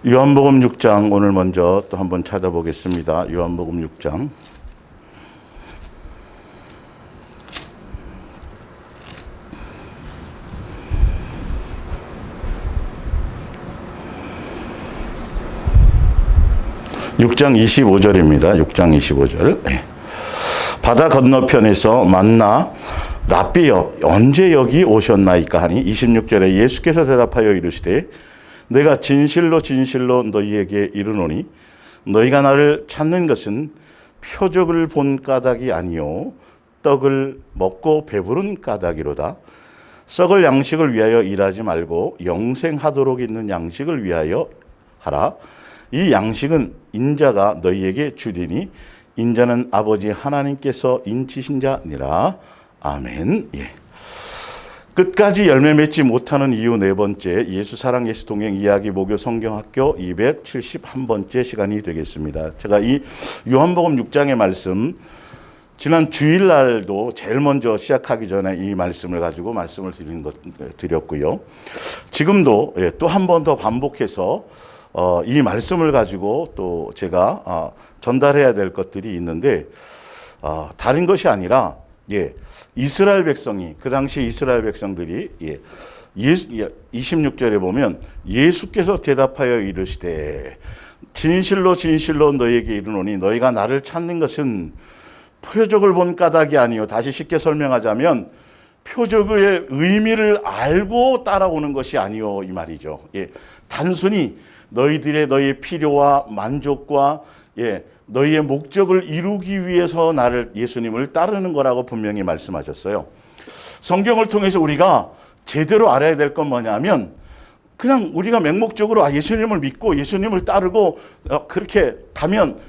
요한복음 6장 오늘 먼저 또 한번 찾아보겠습니다. 요한복음 6장. (6장 25절입니다) 6장 25절. 바다 건너편에서 만나 랍비여 언제 여기 오셨나이까 하니 26절에 예수께서 대답하여 이르시되 내가 진실로 진실로 너희에게 이르노니 너희가 나를 찾는 것은 표적을 본 까닭이 아니요 떡을 먹고 배부른 까닭이로다. 썩을 양식을 위하여 일하지 말고 영생하도록 있는 양식을 위하여 하라. 이 양식은 인자가 너희에게 주리니 인자는 아버지 하나님께서 인치신 자니라. 아멘. 예. 끝까지 열매 맺지 못하는 이유 네 번째, 예수 사랑 예수 동행 이야기 목요 성경학교 271번째 시간이 되겠습니다. 제가 이 요한복음 6장의 말씀 지난 주일날도 제일 먼저 시작하기 전에 이 말씀을 가지고 말씀을 드렸고요. 지금도 또 한 번 더 반복해서 이 말씀을 가지고 또 제가 전달해야 될 것들이 있는데 다른 것이 아니라 이스라엘 백성이 그 당시 이스라엘 백성들이 26절에 보면 예수께서 대답하여 이르시되 진실로 진실로 너희에게 이르노니 너희가 나를 찾는 것은 표적을 본 까닭이 아니요. 다시 쉽게 설명하자면 표적의 의미를 알고 따라오는 것이 아니요 이 말이죠. 단순히 너희의 필요와 만족과 너희의 목적을 이루기 위해서 예수님을 따르는 거라고 분명히 말씀하셨어요. 성경을 통해서 우리가 제대로 알아야 될 건 뭐냐면 그냥 우리가 맹목적으로 예수님을 믿고 예수님을 따르고 그렇게 가면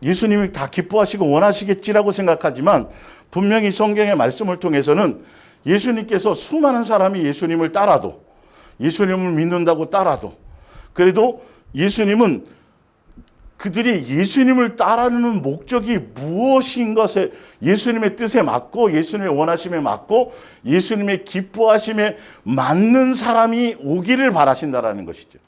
예수님이 다 기뻐하시고 원하시겠지라고 생각하지만 분명히 성경의 말씀을 통해서는 예수님께서 수많은 사람이 예수님을 따라도 예수님을 믿는다고 따라도 그래도 예수님은 그들이 예수님을 따르는 목적이 무엇인 것에 예수님의 뜻에 맞고 예수님의 원하심에 맞고 예수님의 기뻐하심에 맞는 사람이 오기를 바라신다라는 것이죠.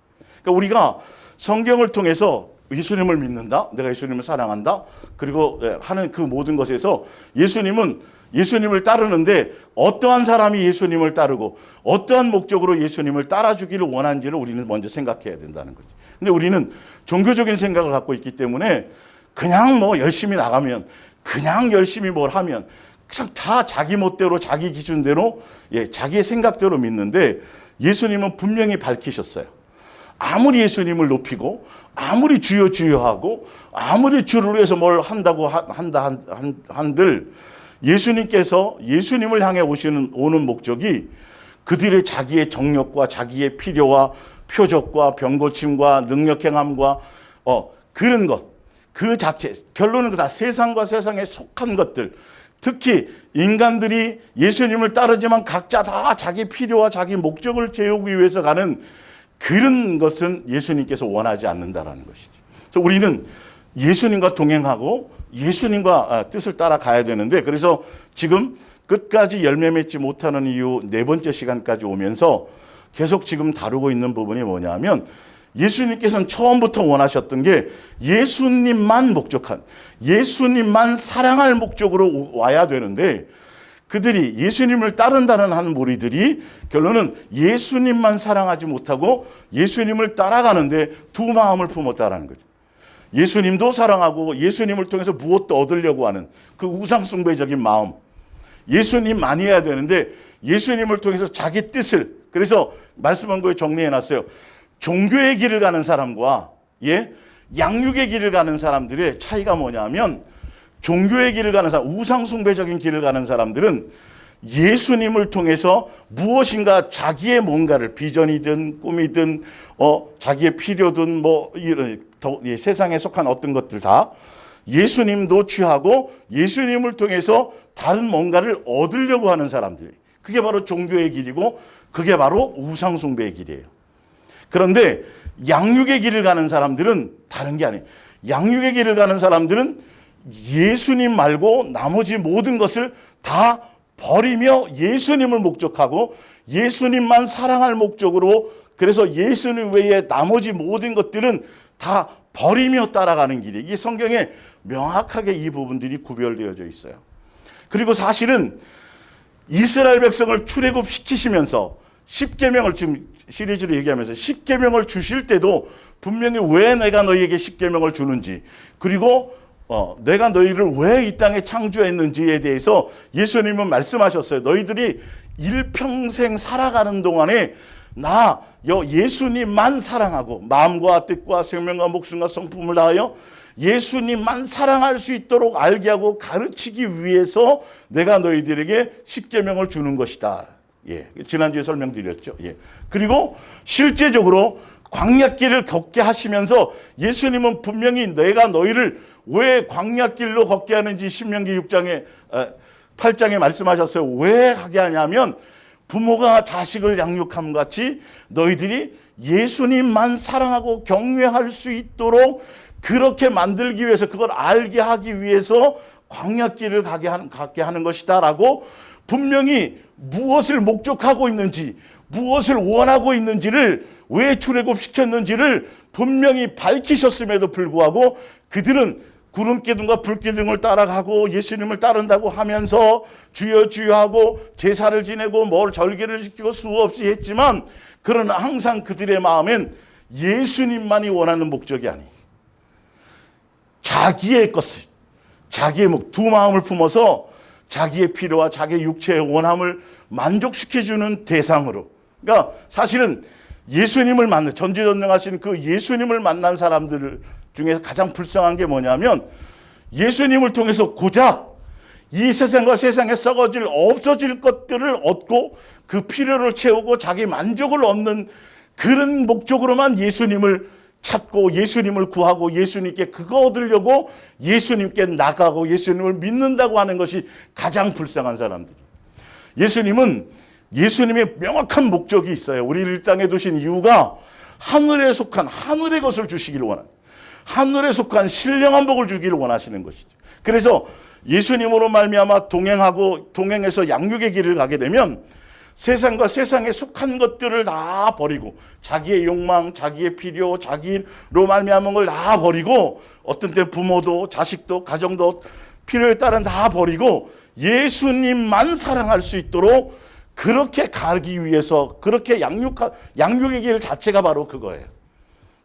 그러니까 우리가 성경을 통해서 예수님을 믿는다, 내가 예수님을 사랑한다, 그리고 하는 그 모든 것에서 예수님을 따르는데 어떠한 사람이 예수님을 따르고 어떠한 목적으로 예수님을 따라주기를 원하는지를 우리는 먼저 생각해야 된다는 거죠. 근데 우리는 종교적인 생각을 갖고 있기 때문에 그냥 열심히 나가면 그냥 열심히 뭘 하면 그냥 다 자기 멋대로 자기 기준대로 자기의 생각대로 믿는데 예수님은 분명히 밝히셨어요. 아무리 예수님을 높이고 아무리 주여 주여 하고 아무리 주를 위해서 뭘 한다고 한들 예수님께서 예수님을 향해 오는 목적이 그들의 자기의 정욕과 자기의 필요와 표적과 병고침과 능력행함과 그런 것, 그 자체 결론은 다 세상과 세상에 속한 것들, 특히 인간들이 예수님을 따르지만 각자 다 자기 필요와 자기 목적을 채우기 위해서 가는 그런 것은 예수님께서 원하지 않는다라는 것이죠. 그래서 우리는 예수님과 동행하고 예수님과 뜻을 따라가야 되는데 그래서 지금 끝까지 열매 맺지 못하는 이유 네 번째 시간까지 오면서 계속 지금 다루고 있는 부분이 뭐냐면 예수님께서는 처음부터 원하셨던 게 예수님만 목적한 예수님만 사랑할 목적으로 와야 되는데 그들이 예수님을 따른다는 한 무리들이 결론은 예수님만 사랑하지 못하고 예수님을 따라가는데 두 마음을 품었다라는 거죠. 예수님도 사랑하고 예수님을 통해서 무엇도 얻으려고 하는 그 우상숭배적인 마음. 예수님만이 해야 되는데 예수님을 통해서 자기 뜻을 그래서 말씀한 거에 정리해놨어요. 종교의 길을 가는 사람과 양육의 길을 가는 사람들의 차이가 뭐냐면 종교의 길을 가는 사람, 우상숭배적인 길을 가는 사람들은 예수님을 통해서 무엇인가 자기의 뭔가를 비전이든 꿈이든 자기의 필요든 세상에 속한 어떤 것들 다 예수님도 취하고 예수님을 통해서 다른 뭔가를 얻으려고 하는 사람들. 그게 바로 종교의 길이고 그게 바로 우상숭배의 길이에요. 그런데 양육의 길을 가는 사람들은 다른 게 아니에요. 양육의 길을 가는 사람들은 예수님 말고 나머지 모든 것을 다 버리며 예수님을 목적하고 예수님만 사랑할 목적으로 그래서 예수님 외에 나머지 모든 것들은 다 버리며 따라가는 길이, 이게 성경에 명확하게 이 부분들이 구별되어져 있어요. 그리고 사실은 이스라엘 백성을 출애굽시키시면서 십계명을, 지금 시리즈로 얘기하면서 십계명을 주실 때도 분명히 왜 내가 너희에게 십계명을 주는지, 그리고 내가 너희를 왜 이 땅에 창조했는지에 대해서 예수님은 말씀하셨어요. 너희들이 일평생 살아가는 동안에 나 예수님만 사랑하고 마음과 뜻과 생명과 목숨과 성품을 다하여 예수님만 사랑할 수 있도록 알게 하고 가르치기 위해서 내가 너희들에게 십계명을 주는 것이다. 예, 지난주에 설명드렸죠. 예. 그리고 실제적으로 광야길을 걷게 하시면서 예수님은 분명히 내가 너희를 왜 광야길로 걷게 하는지 신명기 6장에 8장에 말씀하셨어요. 왜 하게 하냐면 부모가 자식을 양육함 같이 너희들이 예수님만 사랑하고 경외할 수 있도록 그렇게 만들기 위해서, 그걸 알게 하기 위해서 광야길을 가게 하는 것이다 라고 분명히 무엇을 목적하고 있는지, 무엇을 원하고 있는지를, 왜 출애굽시켰는지를 분명히 밝히셨음에도 불구하고 그들은 구름기둥과 불기둥을 따라가고 예수님을 따른다고 하면서 주여 주여 하고 제사를 지내고 뭘 절개를 지키고 수없이 했지만, 그러나 항상 그들의 마음엔 예수님만이 원하는 목적이 아니, 자기의 것을, 자기의 두 마음을 품어서 자기의 필요와 자기의 육체의 원함을 만족시켜주는 대상으로, 그러니까 사실은 예수님을 만난, 전지전능하신 그 예수님을 만난 사람들 중에서 가장 불쌍한 게 뭐냐면, 예수님을 통해서 고작 이 세상과 세상에 썩어질 없어질 것들을 얻고 그 필요를 채우고 자기 만족을 얻는 그런 목적으로만 예수님을 찾고 예수님을 구하고 예수님께 그거 얻으려고 예수님께 나가고 예수님을 믿는다고 하는 것이 가장 불쌍한 사람들. 예수님은 예수님의 명확한 목적이 있어요. 우리를 이 땅에 두신 이유가 하늘에 속한 하늘의 것을 주시기를 원하는, 하늘에 속한 신령한 복을 주기를 원하시는 것이죠. 그래서 예수님으로 말미암아 동행해서 양육의 길을 가게 되면 세상과 세상에 속한 것들을 다 버리고 자기의 욕망, 자기의 필요, 자기로 말미암은 걸 다 버리고, 어떤 때 부모도 자식도 가정도 필요에 따른 다 버리고 예수님만 사랑할 수 있도록 그렇게 가기 위해서, 그렇게 양육의 길 자체가 바로 그거예요.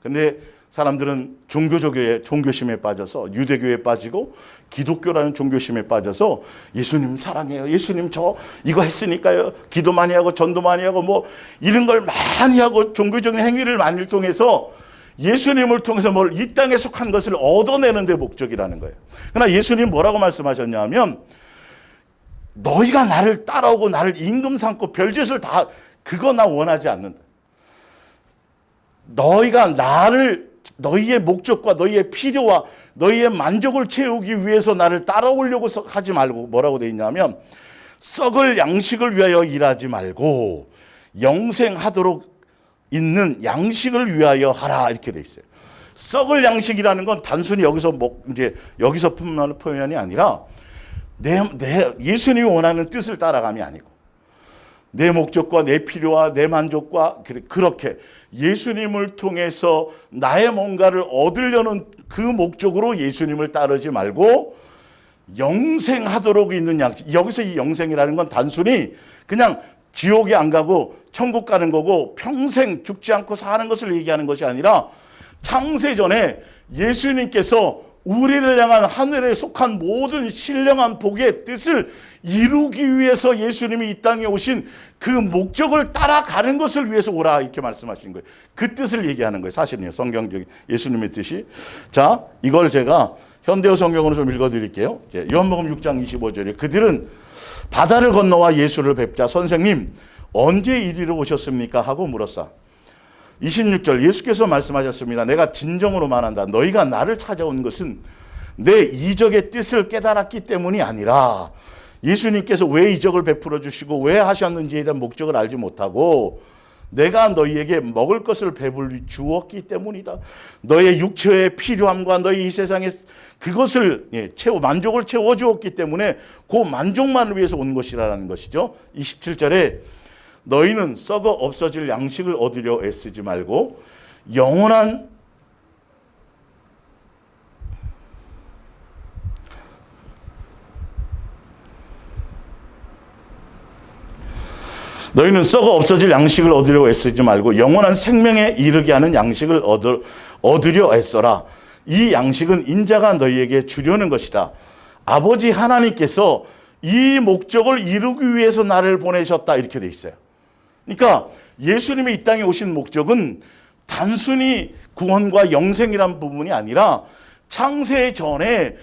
근데 사람들은 종교심에 빠져서 유대교에 빠지고 기독교라는 종교심에 빠져서 예수님 사랑해요, 예수님 저 이거 했으니까요, 기도 많이 하고 전도 많이 하고 뭐 이런 걸 많이 하고 종교적인 행위를 많이 통해서 예수님을 통해서 뭘 이 땅에 속한 것을 얻어내는 데 목적이라는 거예요. 그러나 예수님 뭐라고 말씀하셨냐면, 너희가 나를 따라오고 나를 임금 삼고 별짓을 다, 그거 나 원하지 않는다. 너희가 나를, 너희의 목적과 너희의 필요와 너희의 만족을 채우기 위해서 나를 따라오려고 하지 말고, 뭐라고 돼 있냐면 썩을 양식을 위하여 일하지 말고 영생하도록 있는 양식을 위하여 하라, 이렇게 돼 있어요. 썩을 양식이라는 건 단순히 여기서 표현이 아니라 예수님이 원하는 뜻을 따라감이 아니고 내 목적과 내 필요와 내 만족과 그렇게 예수님을 통해서 나의 뭔가를 얻으려는 그 목적으로 예수님을 따르지 말고 영생하도록 있는 양식. 여기서 이 영생이라는 건 단순히 그냥 지옥에 안 가고 천국 가는 거고 평생 죽지 않고 사는 것을 얘기하는 것이 아니라, 창세전에 예수님께서 우리를 향한 하늘에 속한 모든 신령한 복의 뜻을 이루기 위해서 예수님이 이 땅에 오신 그 목적을 따라가는 것을 위해서 오라, 이렇게 말씀하신 거예요. 그 뜻을 얘기하는 거예요. 사실은요, 성경적인 예수님의 뜻이. 자, 이걸 제가 현대어 성경으로 좀 읽어드릴게요. 요한복음 6장 25절에 그들은 바다를 건너와 예수를 뵙자 선생님 언제 이리로 오셨습니까? 하고 물었사. 26절 예수께서 말씀하셨습니다. 내가 진정으로 말한다. 너희가 나를 찾아온 것은 내 이적의 뜻을 깨달았기 때문이 아니라, 예수님께서 왜 이적을 베풀어 주시고 왜 하셨는지에 대한 목적을 알지 못하고 내가 너희에게 먹을 것을 배불리 주었기 때문이다. 너의 육체의 필요함과 너희 이 세상에 그것을 만족을 채워주었기 때문에 그 만족만을 위해서 온 것이라는 것이죠. 27절에 너희는 썩어 없어질 양식을 얻으려 애쓰지 말고 영원한 너희는 썩어 없어질 양식을 얻으려고 애쓰지 말고 영원한 생명에 이르게 하는 양식을 얻으려 애써라. 이 양식은 인자가 너희에게 주려는 것이다. 아버지 하나님께서 이 목적을 이루기 위해서 나를 보내셨다. 이렇게 돼 있어요. 그러니까 예수님이 이 땅에 오신 목적은 단순히 구원과 영생이란 부분이 아니라 창세 전에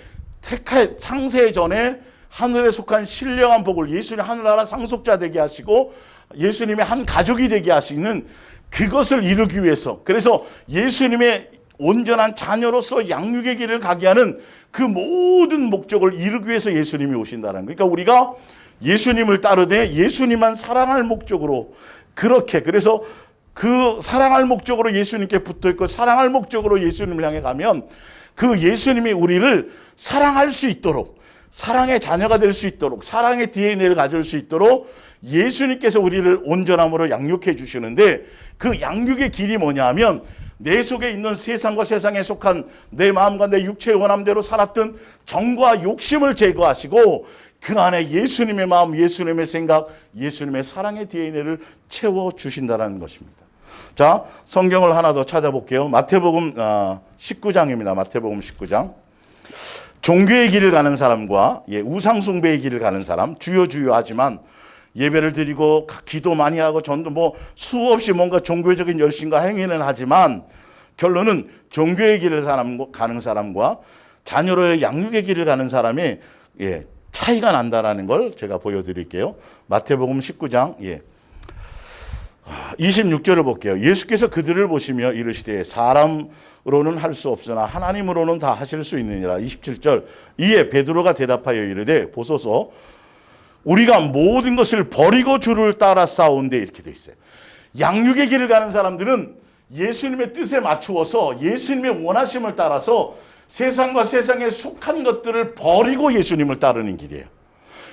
하늘에 속한 신령한 복을 예수님 하늘나라 상속자 되게 하시고 예수님의 한 가족이 되게 하시는 그것을 이루기 위해서, 그래서 예수님의 온전한 자녀로서 양육의 길을 가게 하는 그 모든 목적을 이루기 위해서 예수님이 오신다는 거예요. 그러니까 우리가 예수님을 따르되 예수님만 사랑할 목적으로, 그렇게, 그래서 그 사랑할 목적으로 예수님께 붙어 있고 사랑할 목적으로 예수님을 향해 가면 그 예수님이 우리를 사랑할 수 있도록, 사랑의 자녀가 될 수 있도록, 사랑의 DNA를 가질 수 있도록 예수님께서 우리를 온전함으로 양육해 주시는데, 그 양육의 길이 뭐냐 하면 내 속에 있는 세상과 세상에 속한 내 마음과 내 육체의 원함대로 살았던 정과 욕심을 제거하시고 그 안에 예수님의 마음, 예수님의 생각, 예수님의 사랑의 DNA를 채워주신다는 것입니다. 자, 성경을 하나 더 찾아볼게요. 마태복음 19장입니다. 마태복음 19장. 종교의 길을 가는 사람과 우상숭배의 길을 가는 사람, 주여 주여 하지만 예배를 드리고 기도 많이 하고 전도 수없이 뭔가 종교적인 열심과 행위는 하지만 결론은 종교의 길을 가는 사람과 자녀로의 양육의 길을 가는 사람이 차이가 난다라는 걸 제가 보여드릴게요. 마태복음 19장 26절을 볼게요. 예수께서 그들을 보시며 이르시되 사람으로는 할 수 없으나 하나님으로는 다 하실 수 있느니라. 27절. 이에 베드로가 대답하여 이르되 보소서 우리가 모든 것을 버리고 주를 따라 싸운데, 이렇게 돼 있어요. 양육의 길을 가는 사람들은 예수님의 뜻에 맞추어서 예수님의 원하심을 따라서 세상과 세상에 속한 것들을 버리고 예수님을 따르는 길이에요.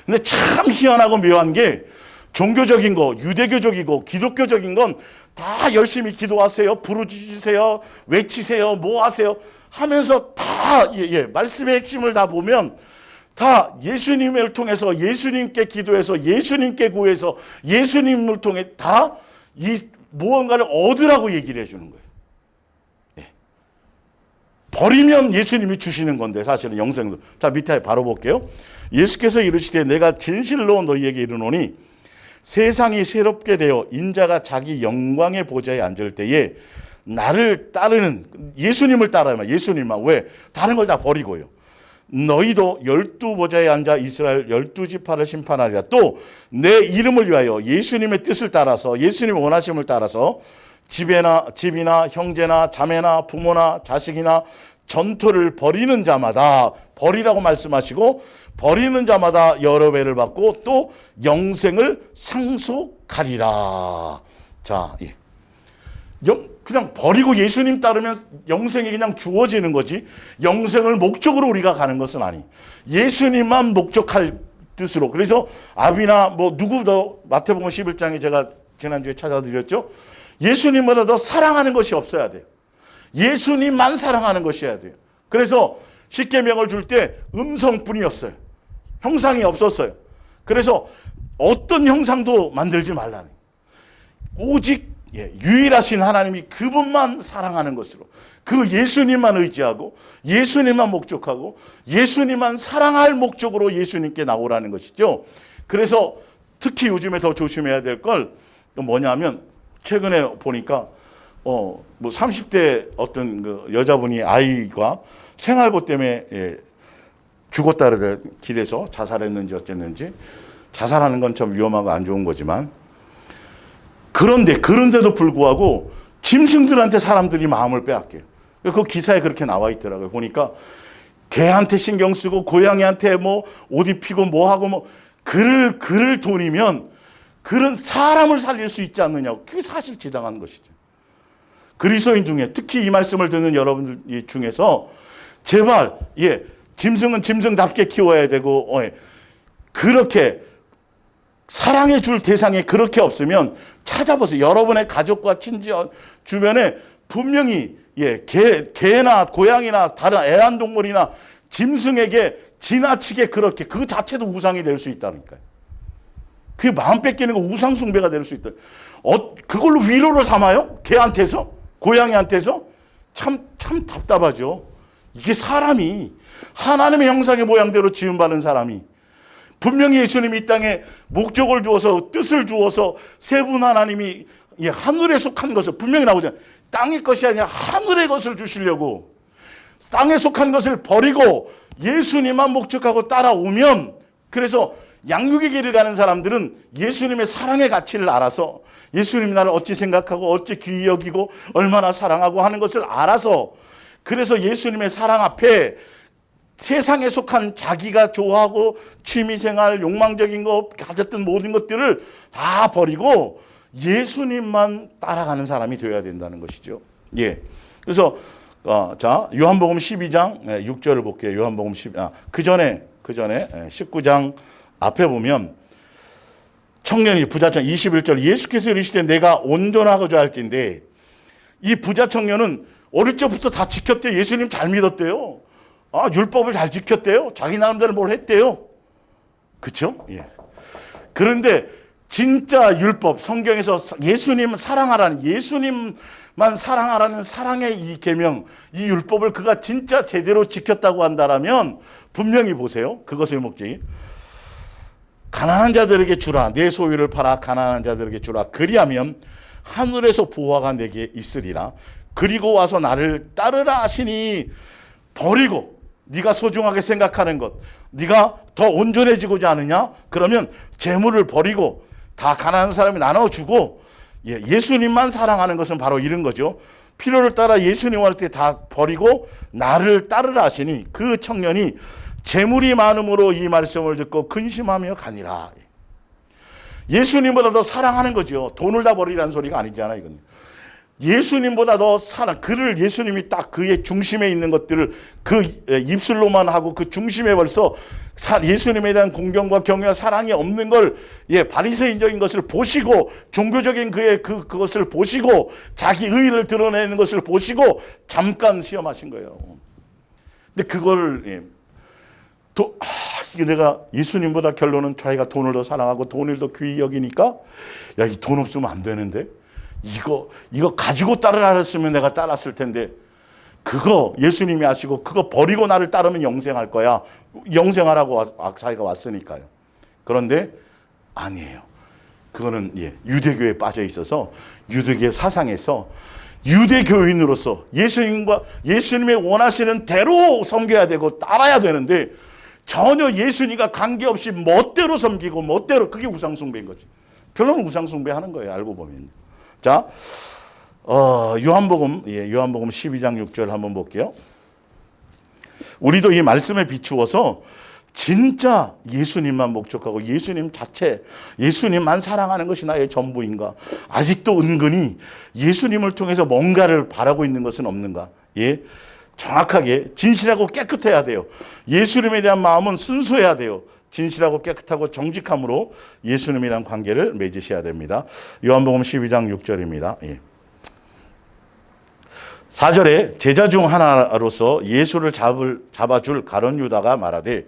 근데 참 희한하고 묘한 게 종교적인 거, 유대교적이고 기독교적인 건 다 열심히 기도하세요, 부르짖으세요, 외치세요, 뭐 하세요 하면서 다 말씀의 핵심을 다 보면 다 예수님을 통해서 예수님께 기도해서 예수님께 구해서 예수님을 통해 다 이 무언가를 얻으라고 얘기를 해주는 거예요. 버리면 예수님이 주시는 건데 사실은 영생도. 자, 밑에 바로 볼게요. 예수께서 이르시되 내가 진실로 너희에게 이르노니 세상이 새롭게 되어 인자가 자기 영광의 보좌에 앉을 때에 나를 따르는, 예수님을 따라야만, 예수님만. 왜? 다른 걸 다 버리고요. 너희도 12보좌에 앉아 이스라엘 12지파를 심판하리라. 또 내 이름을 위하여 예수님의 뜻을 따라서 예수님의 원하심을 따라서 집이나 형제나 자매나 부모나 자식이나 전토를 버리는 자마다, 버리라고 말씀하시고 버리는 자마다 여러 배를 받고 또 영생을 상속하리라. 자, 그냥 버리고 예수님 따르면 영생이 그냥 주어지는 거지, 영생을 목적으로 우리가 가는 것은 아니. 예수님만 목적할 뜻으로. 그래서 아비나 누구도 마태복음 11장에 제가 지난주에 찾아드렸죠. 예수님보다 더 사랑하는 것이 없어야 돼요. 예수님만 사랑하는 것이어야 돼요. 그래서 십계명을 줄 때 음성뿐이었어요. 형상이 없었어요. 그래서 어떤 형상도 만들지 말라는, 오직 유일하신 하나님이 그분만 사랑하는 것으로, 그 예수님만 의지하고 예수님만 목적하고 예수님만 사랑할 목적으로 예수님께 나오라는 것이죠. 그래서 특히 요즘에 더 조심해야 될 걸 뭐냐면, 최근에 보니까 30대 어떤 그 여자분이 아이가 생활고 때문에 죽었다를 길에서 자살했는지 어쨌는지, 자살하는 건 참 위험하고 안 좋은 거지만, 그런데도 불구하고 짐승들한테 사람들이 마음을 빼앗겨요. 그 기사에 그렇게 나와 있더라고요. 보니까 개한테 신경 쓰고 고양이한테 옷 입히고 하고 그럴 돈이면 그런 사람을 살릴 수 있지 않느냐. 그게 사실지당한 것이죠. 그리스도인 중에 특히 이 말씀을 듣는 여러분들 중에서 제발 짐승은 짐승답게 키워야 되고 그렇게 사랑해 줄 대상이 그렇게 없으면 찾아보세요. 여러분의 가족과 친지 주변에 분명히 개나 고양이나 다른 애완동물이나 짐승에게 지나치게 그렇게 그 자체도 우상이 될 수 있다니까요. 그게 마음 뺏기는 거 우상 숭배가 될 수 있다. 그걸로 위로를 삼아요? 개한테서? 고양이한테서? 참 답답하죠. 이게 사람이 하나님의 형상의 모양대로 지음받은 사람이 분명히 예수님이 이 땅에 목적을 주어서 뜻을 주어서 세 분 하나님이 하늘에 속한 것을 분명히 나오잖아요. 땅의 것이 아니라 하늘의 것을 주시려고 땅에 속한 것을 버리고 예수님만 목적하고 따라오면, 그래서 양육의 길을 가는 사람들은 예수님의 사랑의 가치를 알아서 예수님이 나를 어찌 생각하고 어찌 귀히 여기고 얼마나 사랑하고 하는 것을 알아서, 그래서 예수님의 사랑 앞에 세상에 속한 자기가 좋아하고 취미생활 용망적인 거 가졌던 모든 것들을 다 버리고 예수님만 따라가는 사람이 되어야 된다는 것이죠. 그래서 자, 요한복음 12장 6절을 볼게요. 요한복음 12. 그 전에 19장 앞에 보면 청년이 부자청 21절 예수께서 이르시되 내가 온전하고자 할진대, 이 부자 청년은 어릴 적부터 다 지켰대요. 예수님 잘 믿었대요. 율법을 잘 지켰대요. 자기 나름대로 뭘 했대요. 그렇죠? 그런데 진짜 율법, 성경에서 예수님 사랑하라는, 예수님만 사랑하라는 사랑의 이 계명, 이 율법을 그가 진짜 제대로 지켰다고 한다라면 분명히 보세요. 그것의 목적이 가난한 자들에게 주라, 내 소유를 팔아 가난한 자들에게 주라, 그리하면 하늘에서 보화가 내게 있으리라. 그리고 와서 나를 따르라 하시니, 버리고 네가 소중하게 생각하는 것, 네가 더 온전해지고자 하느냐? 그러면 재물을 버리고 다 가난한 사람이 나눠주고 예수님만 사랑하는 것은 바로 이런 거죠. 필요를 따라 예수님 할 때 다 버리고 나를 따르라 하시니, 그 청년이 재물이 많음으로 이 말씀을 듣고 근심하며 가니라. 예수님보다 더 사랑하는 거죠. 돈을 다 버리라는 소리가 아니잖아요. 이건 예수님보다 더 그를 예수님이 딱 그의 중심에 있는 것들을 그 입술로만 하고 그 중심에 벌써 예수님에 대한 공경과 경외와 사랑이 없는 걸, 바리새인적인 것을 보시고 종교적인 그것을 보시고 자기 의의를 드러내는 것을 보시고 잠깐 시험하신 거예요. 근데 그걸 이게 내가 예수님보다 결론은 자기가 돈을 더 사랑하고 돈을 더 귀히 여기니까 이 돈 없으면 안 되는데 이거 가지고 따르라 했으면 내가 따랐을 텐데, 그거 예수님이 아시고 그거 버리고 나를 따르면 영생할 거야. 영생하라고 자기가 왔으니까요. 그런데 아니에요. 그거는 유대교에 빠져 있어서 유대교 사상에서 유대교인으로서 예수님의 원하시는 대로 섬겨야 되고 따라야 되는데, 전혀 예수님과 관계없이 멋대로 섬기고 멋대로, 그게 우상숭배인 거지. 결론은 우상숭배하는 거예요. 알고 보면. 자, 요한복음 12장 6절 한번 볼게요. 우리도 이 말씀에 비추어서 진짜 예수님만 목적하고 예수님 자체, 예수님만 사랑하는 것이 나의 전부인가? 아직도 은근히 예수님을 통해서 뭔가를 바라고 있는 것은 없는가? 정확하게 진실하고 깨끗해야 돼요. 예수님에 대한 마음은 순수해야 돼요. 진실하고 깨끗하고 정직함으로 예수님에 대한 관계를 맺으셔야 됩니다. 요한복음 12장 6절입니다. 4절에 제자 중 하나로서 예수를 잡아줄 가룟 유다가 말하되,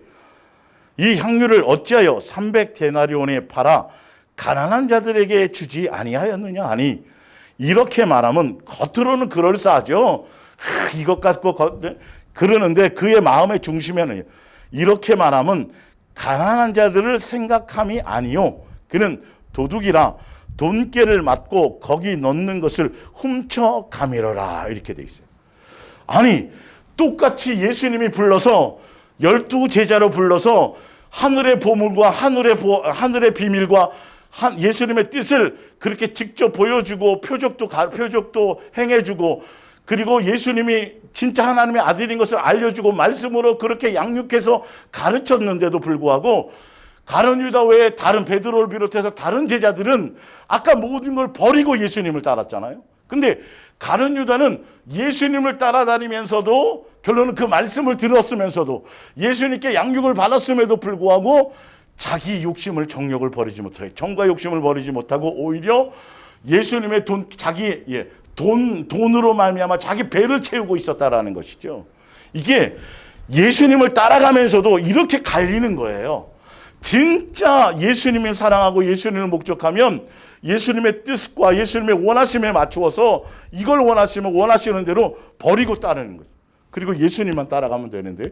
이 향유를 어찌하여 300데나리온에 팔아 가난한 자들에게 주지 아니하였느냐 하니, 이렇게 말하면 겉으로는 그럴싸하죠. 이것 갖고 그러는데 그의 마음의 중심에는 이렇게 말하면 가난한 자들을 생각함이 아니요, 그는 도둑이라 돈깨를 맞고 거기 넣는 것을 훔쳐 가밀어라, 이렇게 돼 있어요. 아니, 똑같이 예수님이 불러서 12제자로 불러서 하늘의 보물과 하늘의 비밀과 예수님의 뜻을 그렇게 직접 보여주고 표적도 행해주고, 그리고 예수님이 진짜 하나님의 아들인 것을 알려주고 말씀으로 그렇게 양육해서 가르쳤는데도 불구하고, 가룟 유다 외에 다른 베드로를 비롯해서 다른 제자들은 아까 모든 걸 버리고 예수님을 따랐잖아요. 근데 가룟 유다는 예수님을 따라다니면서도, 결론은 그 말씀을 들었으면서도 예수님께 양육을 받았음에도 불구하고 자기 욕심을 정욕을 버리지 못해요. 정과 욕심을 버리지 못하고 오히려 예수님의 돈으로 말미암아 자기 배를 채우고 있었다라는 것이죠. 이게 예수님을 따라가면서도 이렇게 갈리는 거예요. 진짜 예수님을 사랑하고 예수님을 목적하면 예수님의 뜻과 예수님의 원하심에 맞추어서 이걸 원하시면 원하시는 대로 버리고 따르는 거죠. 그리고 예수님만 따라가면 되는데,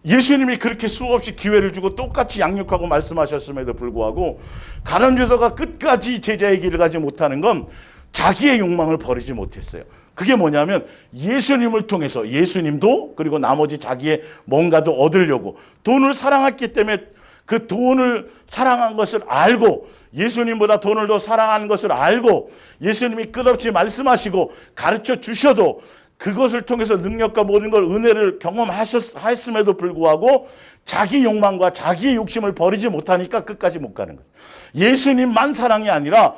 예수님이 그렇게 수없이 기회를 주고 똑같이 양육하고 말씀하셨음에도 불구하고 가룟유다가 끝까지 제자의 길을 가지 못하는 건 자기의 욕망을 버리지 못했어요. 그게 뭐냐면 예수님을 통해서 예수님도 그리고 나머지 자기의 뭔가도 얻으려고 돈을 사랑했기 때문에 그 돈을 사랑한 것을 알고 예수님보다 돈을 더 사랑하는 것을 알고 예수님이 끝없이 말씀하시고 가르쳐 주셔도 그것을 통해서 능력과 모든 걸 은혜를 경험하셨음에도 불구하고 자기 욕망과 자기의 욕심을 버리지 못하니까 끝까지 못 가는 거예요. 예수님만 사랑이 아니라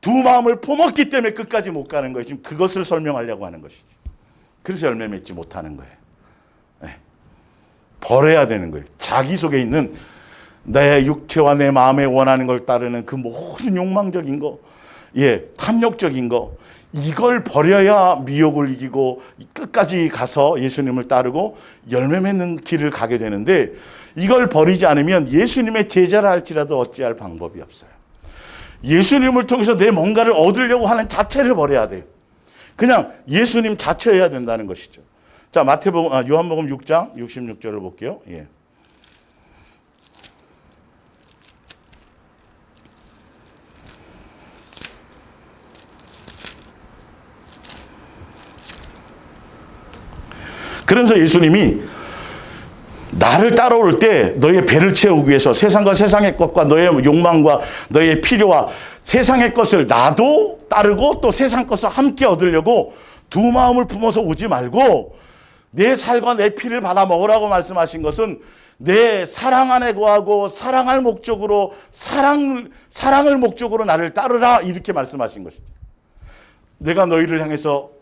두 마음을 품었기 때문에 끝까지 못 가는 거예요. 지금 그것을 설명하려고 하는 것이죠. 그래서 열매 맺지 못하는 거예요. 네. 버려야 되는 거예요. 자기 속에 있는 내 육체와 내 마음에 원하는 걸 따르는 그 모든 욕망적인 거, 탐욕적인 거, 이걸 버려야 미혹을 이기고 끝까지 가서 예수님을 따르고 열매 맺는 길을 가게 되는데, 이걸 버리지 않으면 예수님의 제자라 할지라도 어찌할 방법이 없어요. 예수님을 통해서 내 뭔가를 얻으려고 하는 자체를 버려야 돼요. 그냥 예수님 자체여야 된다는 것이죠. 자, 요한복음 6장 66절을 볼게요. 그래서 예수님이 나를 따라올 때 너의 배를 채우기 위해서 세상과 세상의 것과 너의 욕망과 너의 필요와 세상의 것을 나도 따르고 또 세상 것을 함께 얻으려고 두 마음을 품어서 오지 말고 내 살과 내 피를 받아 먹으라고 말씀하신 것은 내 사랑 안에 거하고 사랑할 목적으로 사랑을 목적으로 나를 따르라, 이렇게 말씀하신 것이죠. 내가 너희를 향해서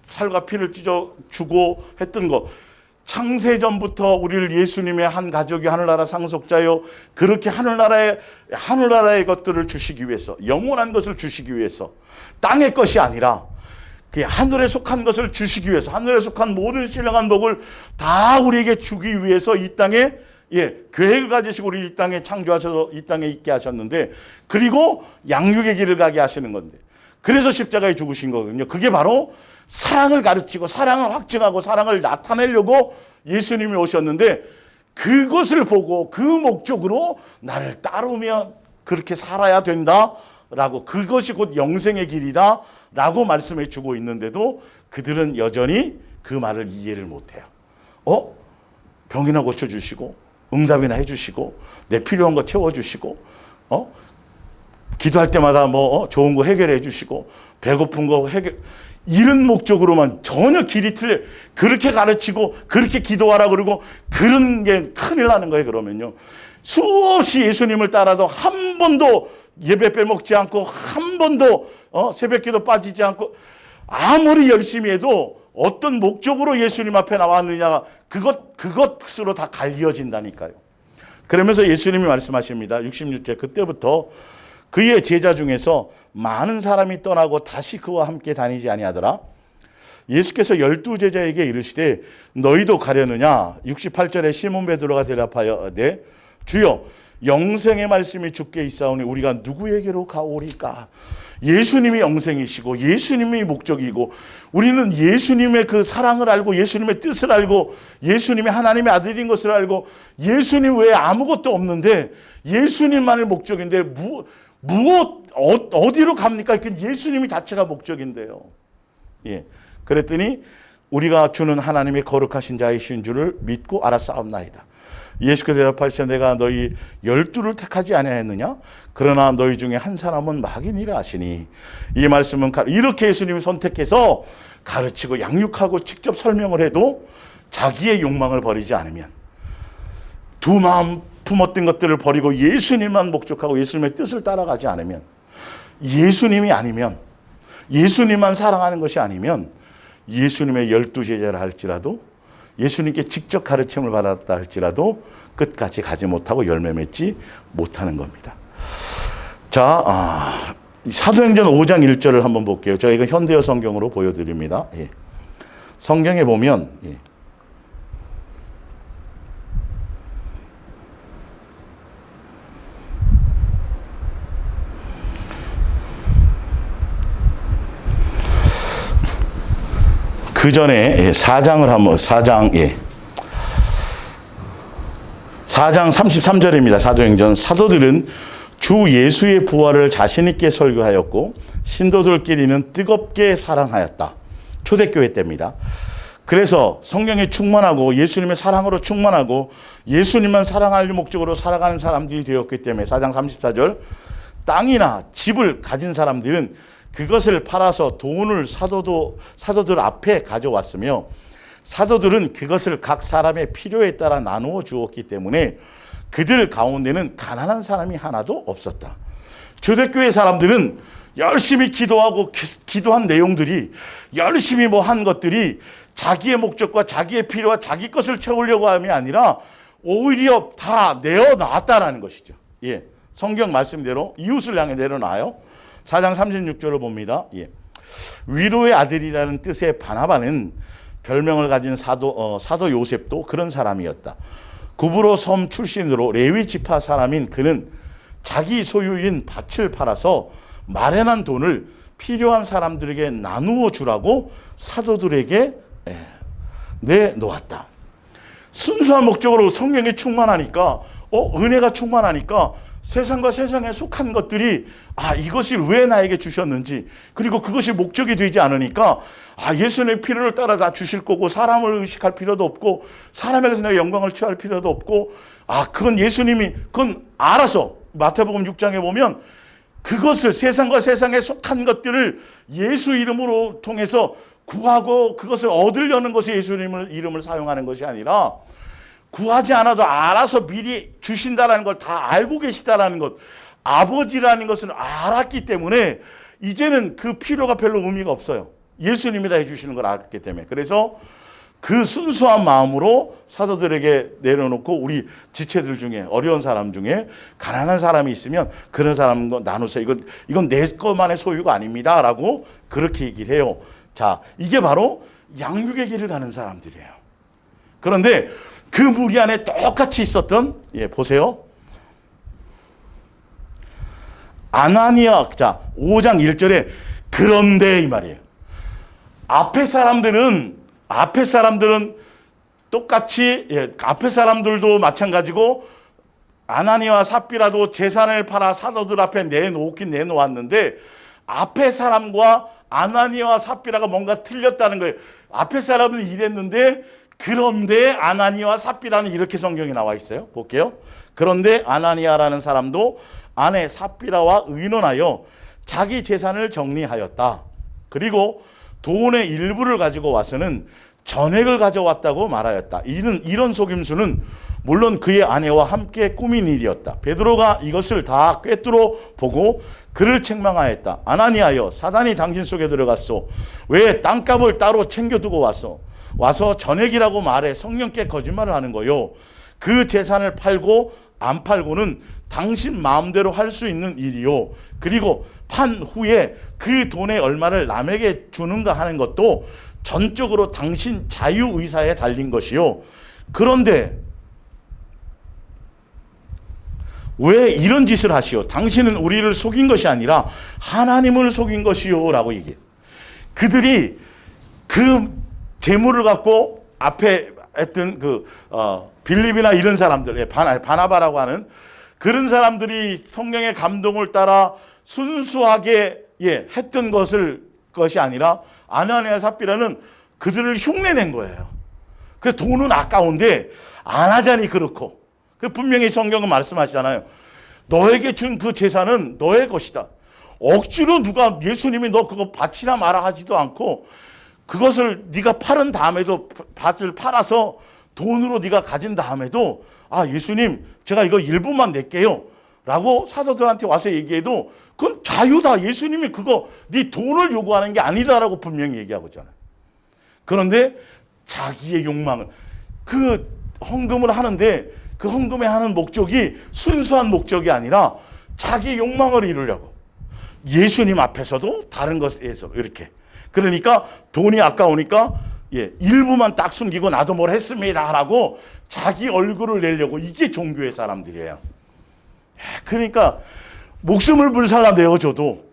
살과 피를 찢어주고 했던 거, 창세전부터 우리를 예수님의 한 가족이 하늘나라 상속자요, 그렇게 하늘나라의 것들을 주시기 위해서, 영원한 것을 주시기 위해서, 땅의 것이 아니라 그 하늘에 속한 것을 주시기 위해서, 하늘에 속한 모든 신령한 복을 다 우리에게 주기 위해서 이 땅에 계획을 가지시고 우리 이 땅에 창조하셔서 이 땅에 있게 하셨는데, 그리고 양육의 길을 가게 하시는 건데, 그래서 십자가에 죽으신 거거든요. 그게 바로 사랑을 가르치고 사랑을 확증하고 사랑을 나타내려고 예수님이 오셨는데, 그것을 보고 그 목적으로 나를 따르면 그렇게 살아야 된다라고, 그것이 곧 영생의 길이다 라고 말씀해 주고 있는데도 그들은 여전히 그 말을 이해를 못해요. 병이나 고쳐주시고 응답이나 해주시고 내 필요한 거 채워주시고 기도할 때마다 좋은 거 해결해 주시고 배고픈 거 이런 목적으로만 전혀 길이 틀려. 그렇게 가르치고 그렇게 기도하라 그러고 그런 게 큰일 나는 거예요. 그러면요, 수없이 예수님을 따라도 한 번도 예배 빼먹지 않고 한 번도 새벽기도 빠지지 않고 아무리 열심히 해도 어떤 목적으로 예수님 앞에 나왔느냐, 그것으로 다 갈려진다니까요. 그러면서 예수님이 말씀하십니다. 66절, 그때부터 그의 제자 중에서 많은 사람이 떠나고 다시 그와 함께 다니지 아니하더라. 예수께서 12제자에게 이르시되 너희도 가려느냐. 68절에 시몬 베드로가 대답하여 주여, 영생의 말씀이 주께 있사오니 우리가 누구에게로 가오리까. 예수님이 영생이시고 예수님이 목적이고 우리는 예수님의 그 사랑을 알고 예수님의 뜻을 알고 예수님이 하나님의 아들인 것을 알고 예수님 외에 아무것도 없는데 예수님만을 목적인데 어디로 갑니까? 예수님이 자체가 목적인데요. 그랬더니 우리가 주는 하나님의 거룩하신 자이신 줄을 믿고 알았사옵나이다. 예수께서 대답하시되 내가 너희 12를 택하지 아니하였느냐? 그러나 너희 중에 한 사람은 마귀니라 하시니, 이 말씀은 이렇게 예수님이 선택해서 가르치고 양육하고 직접 설명을 해도 자기의 욕망을 버리지 않으면, 두 마음 품었던 것들을 버리고 예수님만 목적하고 예수님의 뜻을 따라가지 않으면, 예수님이 아니면, 예수님만 사랑하는 것이 아니면 예수님의 12제자라 할지라도 예수님께 직접 가르침을 받았다 할지라도 끝까지 가지 못하고 열매 맺지 못하는 겁니다. 자, 사도행전 5장 1절을 한번 볼게요. 제가 이거 현대어 성경으로 보여드립니다. 예. 성경에 보면 그 전에 4장 33절입니다. 사도행전. 사도들은 주 예수의 부활을 자신 있게 설교하였고 신도들끼리는 뜨겁게 사랑하였다. 초대교회 때입니다. 그래서 성령에 충만하고 예수님의 사랑으로 충만하고 예수님만 사랑할 목적으로 살아가는 사람들이 되었기 때문에 4장 34절 땅이나 집을 가진 사람들은 그것을 팔아서 돈을 사도들 앞에 가져왔으며 사도들은 그것을 각 사람의 필요에 따라 나누어 주었기 때문에 그들 가운데는 가난한 사람이 하나도 없었다. 초대교회 사람들은 열심히 기도하고 기도한 내용들이 열심히 한 것들이 자기의 목적과 자기의 필요와 자기 것을 채우려고 함이 아니라 오히려 다 내어놨다라는 것이죠. 예, 성경 말씀대로 이웃을 향해 내려놔요. 4장 36절을 봅니다. 예. 위로의 아들이라는 뜻의 바나바는 별명을 가진 사도 요셉도 그런 사람이었다. 구브로 섬 출신으로 레위 지파 사람인 그는 자기 소유인 밭을 팔아서 마련한 돈을 필요한 사람들에게 나누어 주라고 사도들에게 내놓았다. 순수한 목적으로 성령이 충만하니까 은혜가 충만하니까 세상과 세상에 속한 것들이 이것이 왜 나에게 주셨는지 그리고 그것이 목적이 되지 않으니까 예수님의 필요를 따라 다 주실 거고 사람을 의식할 필요도 없고 사람에게서 내가 영광을 취할 필요도 없고 그건 예수님이 그건 알아서 마태복음 6장에 보면 그것을 세상과 세상에 속한 것들을 예수 이름으로 통해서 구하고 그것을 얻으려는 것에 예수님의 이름을 사용하는 것이 아니라 구하지 않아도 알아서 미리 주신다라는 걸 다 알고 계시다라는 것, 아버지라는 것을 알았기 때문에 이제는 그 필요가 별로 의미가 없어요. 예수님이 다 해주시는 걸 알았기 때문에. 그래서 그 순수한 마음으로 사도들에게 내려놓고 우리 지체들 중에 어려운 사람 중에 가난한 사람이 있으면 그런 사람도 나누세요. 이건 내 것만의 소유가 아닙니다. 라고 그렇게 얘기를 해요. 자, 이게 바로 양육의 길을 가는 사람들이에요. 그런데 그 무리 안에 똑같이 있었던, 보세요. 아나니아, 5장 1절에 그런데 이 말이에요. 앞에 사람들은 똑같이, 앞에 사람들도 마찬가지고 아나니아와 삽비라도 재산을 팔아 사도들 앞에 내놓긴 내놓았는데 앞에 사람과 아나니아와 삽비라가 뭔가 틀렸다는 거예요. 앞에 사람은 이랬는데 그런데 아나니아와 삽비라는 이렇게 성경이 나와 있어요. 볼게요. 그런데 아나니아라는 사람도 아내 삽비라와 의논하여 자기 재산을 정리하였다. 그리고 돈의 일부를 가지고 와서는 전액을 가져왔다고 말하였다. 이런 속임수는 물론 그의 아내와 함께 꾸민 일이었다. 베드로가 이것을 다 꿰뚫어 보고 그를 책망하였다. 아나니아여, 사단이 당신 속에 들어갔소. 왜 땅값을 따로 챙겨두고 와서 전액이라고 말해 성령께 거짓말을 하는 거요. 그 재산을 팔고 안 팔고는 당신 마음대로 할 수 있는 일이요. 그리고 판 후에 그 돈의 얼마를 남에게 주는가 하는 것도 전적으로 당신 자유의사에 달린 것이요. 그런데 왜 이런 짓을 하시오? 당신은 우리를 속인 것이 아니라 하나님을 속인 것이요. 라고 얘기해요. 그들이 그 재물을 갖고 앞에 했던 빌립이나 이런 사람들, 바나바라고 하는 그런 사람들이 성령의 감동을 따라 순수하게 했던 것이 아니라 아나니아 삽비라는 그들을 흉내낸 거예요. 그래서 돈은 아까운데 안 하자니 그렇고. 분명히 성경은 말씀하시잖아요. 너에게 준 그 재산은 너의 것이다. 억지로 누가 예수님이 너 그거 바치나 마라 하지도 않고 그것을 네가 팔은 다음에도 밭을 팔아서 돈으로 네가 가진 다음에도 예수님 제가 이거 일부만 낼게요 라고 사도들한테 와서 얘기해도 그건 자유다. 예수님이 그거 네 돈을 요구하는 게 아니다라고 분명히 얘기하고 있잖아요. 그런데 자기의 욕망을, 그 헌금을 하는데 그 헌금에 하는 목적이 순수한 목적이 아니라 자기 욕망을 이루려고. 예수님 앞에서도 다른 것에서 이렇게. 그러니까 돈이 아까우니까 일부만 딱 숨기고 나도 뭘 했습니다 라고 자기 얼굴을 내려고. 이게 종교의 사람들이에요. 그러니까 목숨을 불살라 내어줘도,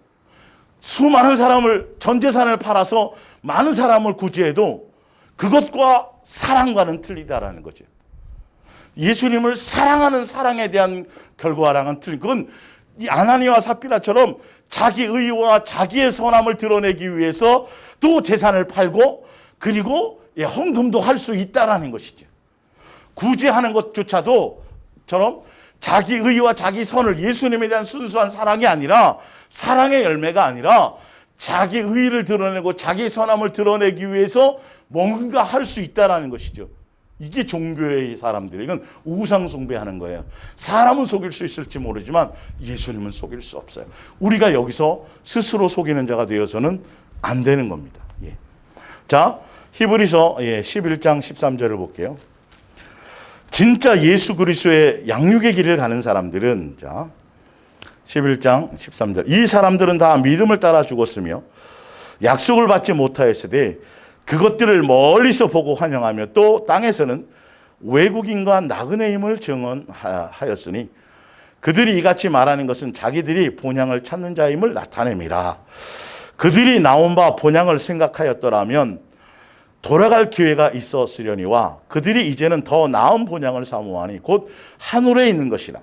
수많은 사람을, 전 재산을 팔아서 많은 사람을 구제해도 그것과 사랑과는 틀리다라는 거죠. 예수님을 사랑하는 사랑에 대한 결과랑은 틀린, 그건 이 아나니와 삽비라처럼 자기 의와 자기의 선함을 드러내기 위해서 또 재산을 팔고 그리고 헌금도 할 수 있다라는 것이죠. 구제하는 것조차도 처럼 자기 의와 자기 선을, 예수님에 대한 순수한 사랑이 아니라, 사랑의 열매가 아니라 자기 의를 드러내고 자기 선함을 드러내기 위해서 뭔가 할 수 있다라는 것이죠. 이게 종교의 사람들이, 이건 우상 숭배하는 거예요. 사람은 속일 수 있을지 모르지만 예수님은 속일 수 없어요. 우리가 여기서 스스로 속이는 자가 되어서는 안 되는 겁니다. 자, 히브리서 11장 13절을 볼게요. 진짜 예수 그리스도의 양육의 길을 가는 사람들은, 자, 11장 13절. 이 사람들은 다 믿음을 따라 죽었으며 약속을 받지 못하였으되 그것들을 멀리서 보고 환영하며 또 땅에서는 외국인과 나그네임을 증언하였으니 그들이 이같이 말하는 것은 자기들이 본향을 찾는 자임을 나타냄이라. 그들이 나온 바 본향을 생각하였더라면 돌아갈 기회가 있었으려니와 그들이 이제는 더 나은 본향을 사모하니 곧 하늘에 있는 것이라.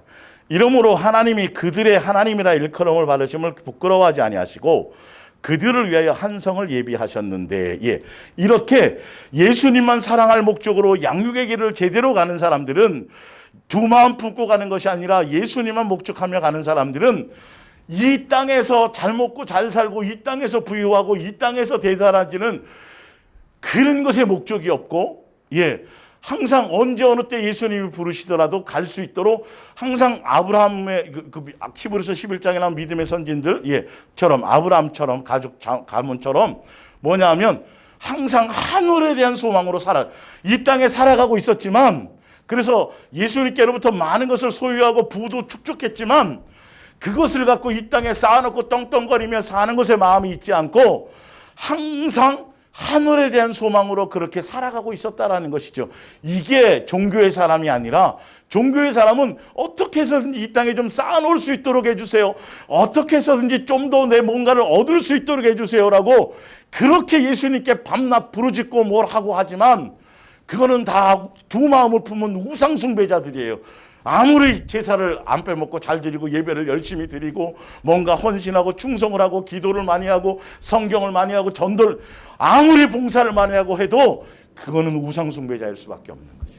이러므로 하나님이 그들의 하나님이라 일컬음을 받으심을 부끄러워하지 아니하시고 그들을 위하여 한 성을 예비하셨는데, 이렇게 예수님만 사랑할 목적으로 양육의 길을 제대로 가는 사람들은, 두 마음 품고 가는 것이 아니라 예수님만 목적하며 가는 사람들은 이 땅에서 잘 먹고 잘 살고 이 땅에서 부유하고 이 땅에서 대단해지는 그런 것에 목적이 없고, 항상 언제 어느 때 예수님이 부르시더라도 갈 수 있도록 항상 아브라함의 히브리서 11장에 나온 믿음의 선진들 처럼, 아브라함처럼, 가족 가문처럼 뭐냐 하면 항상 하늘에 대한 소망으로 이 땅에 살아가고 있었지만, 그래서 예수님께로부터 많은 것을 소유하고 부도 축적했지만 그것을 갖고 이 땅에 쌓아놓고 떵떵거리며 사는 것에 마음이 있지 않고 항상 하늘에 대한 소망으로 그렇게 살아가고 있었다라는 것이죠. 이게 종교의 사람이 아니라, 종교의 사람은 어떻게 해서든지 이 땅에 좀 쌓아놓을 수 있도록 해주세요. 어떻게 해서든지 좀 더 내 뭔가를 얻을 수 있도록 해주세요라고 그렇게 예수님께 밤낮 부르짖고 뭘 하고 하지만 그거는 다 두 마음을 품은 우상 숭배자들이에요. 아무리 제사를 안 빼먹고 잘 드리고 예배를 열심히 드리고 뭔가 헌신하고 충성을 하고 기도를 많이 하고 성경을 많이 하고 전도를 아무리 봉사를 많이 하고 해도 그거는 우상 숭배자일 수밖에 없는 거죠.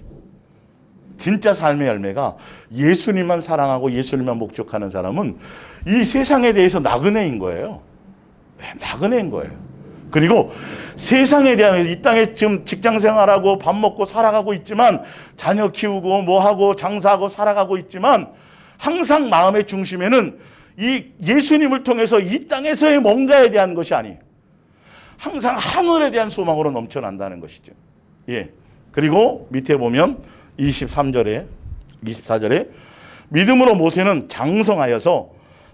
진짜 삶의 열매가 예수님만 사랑하고 예수님만 목적하는 사람은 이 세상에 대해서 나그네인 거예요. 나그네인 거예요. 그리고 세상에 대한, 이 땅에 지금 직장 생활하고 밥 먹고 살아가고 있지만, 자녀 키우고 뭐하고 장사하고 살아가고 있지만 항상 마음의 중심에는 이 예수님을 통해서 이 땅에서의 뭔가에 대한 것이 아니에요. 항상 하늘에 대한 소망으로 넘쳐난다는 것이죠. 그리고 밑에 보면 24절에 믿음으로 모세는 장성하여서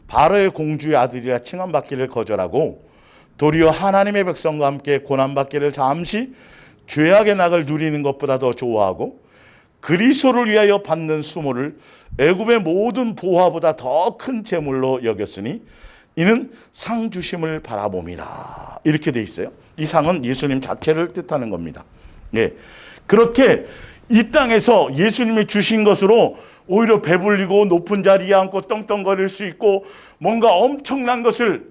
바로의 공주의 아들이라 칭함받기를 거절하고 도리어 하나님의 백성과 함께 고난받기를 잠시 죄악의 낙을 누리는 것보다 더 좋아하고 그리스도를 위하여 받는 수모를 애굽의 모든 보화보다 더 큰 재물로 여겼으니 이는 상 주심을 바라봄이라. 이렇게 돼 있어요. 이 상은 예수님 자체를 뜻하는 겁니다. 그렇게 이 땅에서 예수님이 주신 것으로 오히려 배불리고 높은 자리에 앉고 떵떵거릴 수 있고 뭔가 엄청난 것을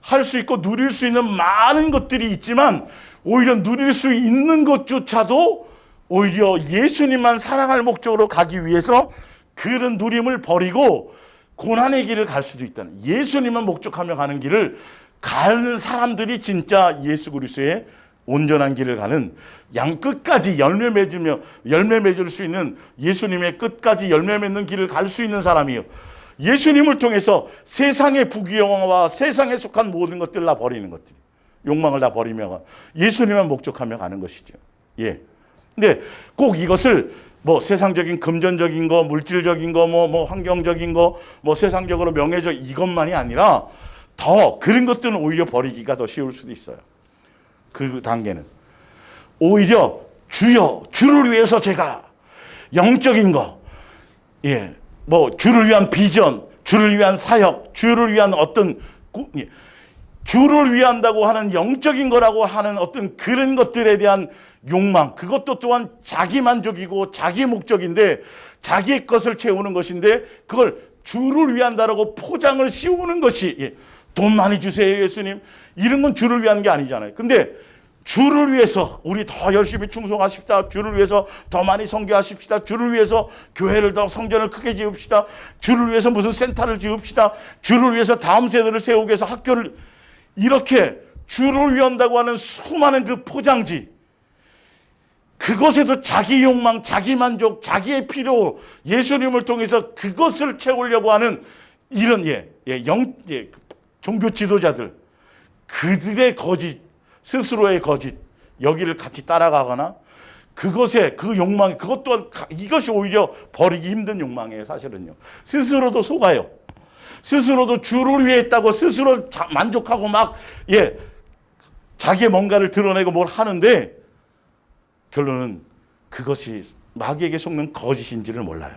할 수 있고 누릴 수 있는 많은 것들이 있지만, 오히려 누릴 수 있는 것조차도 오히려 예수님만 사랑할 목적으로 가기 위해서 그런 누림을 버리고 고난의 길을 갈 수도 있다는, 예수님만 목적하며 가는 길을 가는 사람들이 진짜 예수 그리스도의 온전한 길을 가는, 양 끝까지 열매 맺을 수 있는, 예수님의 끝까지 열매 맺는 길을 갈 수 있는 사람이에요. 예수님을 통해서 세상의 부귀영화와 세상에 속한 모든 것들을 다 버리는 것들, 욕망을 다 버리며 예수님만 목적하며 가는 것이죠. 예. 근데 꼭 이것을 뭐 세상적인 금전적인 거, 물질적인 거, 뭐 환경적인 거, 뭐 세상적으로 명예적 이것만이 아니라 더 그런 것들은 오히려 버리기가 더 쉬울 수도 있어요. 그 단계는. 오히려 주여, 주를 위해서 제가 영적인 거, 예, 뭐 주를 위한 비전, 주를 위한 사역, 주를 위한 어떤 주를 위한다고 하는 영적인 거라고 하는 어떤 그런 것들에 대한 욕망, 그것도 또한 자기 만족이고 자기 목적인데 자기의 것을 채우는 것인데 그걸 주를 위한다라고 포장을 씌우는 것이, 예, 돈 많이 주세요 예수님, 이런 건 주를 위한 게 아니잖아요. 근데 주를 위해서 우리 더 열심히 충성하십시다. 주를 위해서 더 많이 선교하십시다. 주를 위해서 교회를 더 성전을 크게 지읍시다. 주를 위해서 무슨 센터를 지읍시다. 주를 위해서 다음 세대를 세우기 위해서 학교를, 이렇게 주를 위한다고 하는 수많은 그 포장지, 그것에도 자기 욕망, 자기 만족, 자기의 필요, 예수님을 통해서 그것을 채우려고 하는 이런 종교 지도자들, 그들의 거짓, 스스로의 거짓, 여기를 같이 따라가거나 그것에 그 욕망, 그것 또한 이것이 오히려 버리기 힘든 욕망이에요. 사실은요. 스스로도 속아요. 스스로도 주를 위해 했다고 스스로 만족하고 막, 예, 자기의 뭔가를 드러내고 뭘 하는데 결론은 그것이 마귀에게 속는 거짓인지를 몰라요.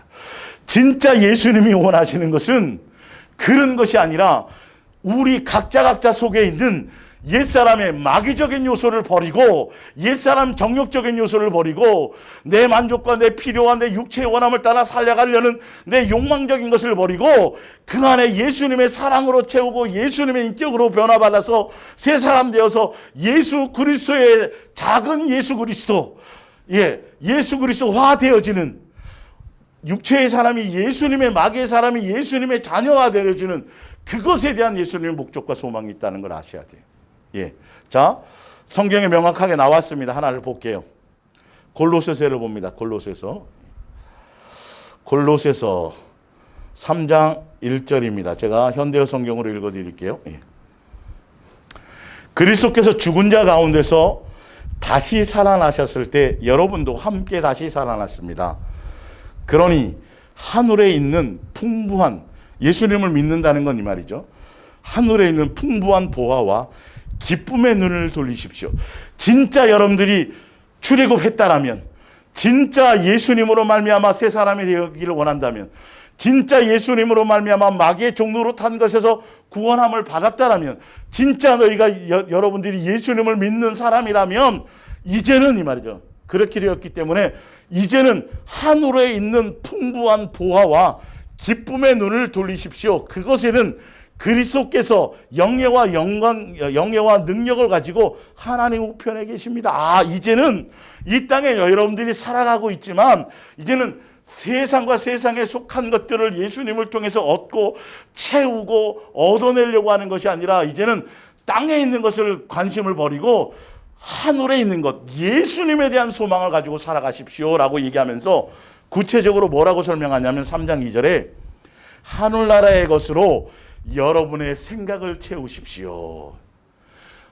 진짜 예수님이 원하시는 것은 그런 것이 아니라 우리 각자 속에 있는 옛사람의 마귀적인 요소를 버리고 옛사람 정욕적인 요소를 버리고 내 만족과 내 필요와 내 육체의 원함을 따라 살려가려는 내 욕망적인 것을 버리고 그 안에 예수님의 사랑으로 채우고 예수님의 인격으로 변화받아서 새 사람 되어서 예수 그리스도의 작은 예수 그리스도, 예, 예수 그리스도화 되어지는 육체의 사람이 예수님의, 마귀의 사람이 예수님의 자녀가 되어지는 그것에 대한 예수님의 목적과 소망이 있다는 걸 아셔야 돼요. 예. 자, 성경에 명확하게 나왔습니다. 하나를 볼게요. 골로새서를 봅니다. 골로새서 3장 1절입니다. 제가 현대어 성경으로 읽어 드릴게요. 예. 그리스도께서 죽은 자 가운데서 다시 살아나셨을 때 여러분도 함께 다시 살아났습니다. 그러니 하늘에 있는 풍부한, 예수님을 믿는다는 건 이 말이죠. 하늘에 있는 풍부한 보화와 기쁨의 눈을 돌리십시오. 진짜 여러분들이 출애굽했다라면, 진짜 예수님으로 말미암아 새 사람이 되기를 원한다면, 진짜 예수님으로 말미암아 마귀의 종로로 탄 것에서 구원함을 받았다라면, 진짜 너희가 여러분들이 예수님을 믿는 사람이라면 이제는 이 말이죠. 그렇게 되었기 때문에 이제는 하늘에 있는 풍부한 보화와 기쁨의 눈을 돌리십시오. 그것에는 그리스도께서 영예와 영광, 영예와 능력을 가지고 하나님 우편에 계십니다. 이제는 이 땅에 여러분들이 살아가고 있지만 이제는 세상과 세상에 속한 것들을 예수님을 통해서 얻고 채우고 얻어내려고 하는 것이 아니라 이제는 땅에 있는 것을 관심을 버리고 하늘에 있는 것, 예수님에 대한 소망을 가지고 살아가십시오라고 얘기하면서 구체적으로 뭐라고 설명하냐면 3장 2절에 하늘나라의 것으로 여러분의 생각을 채우십시오.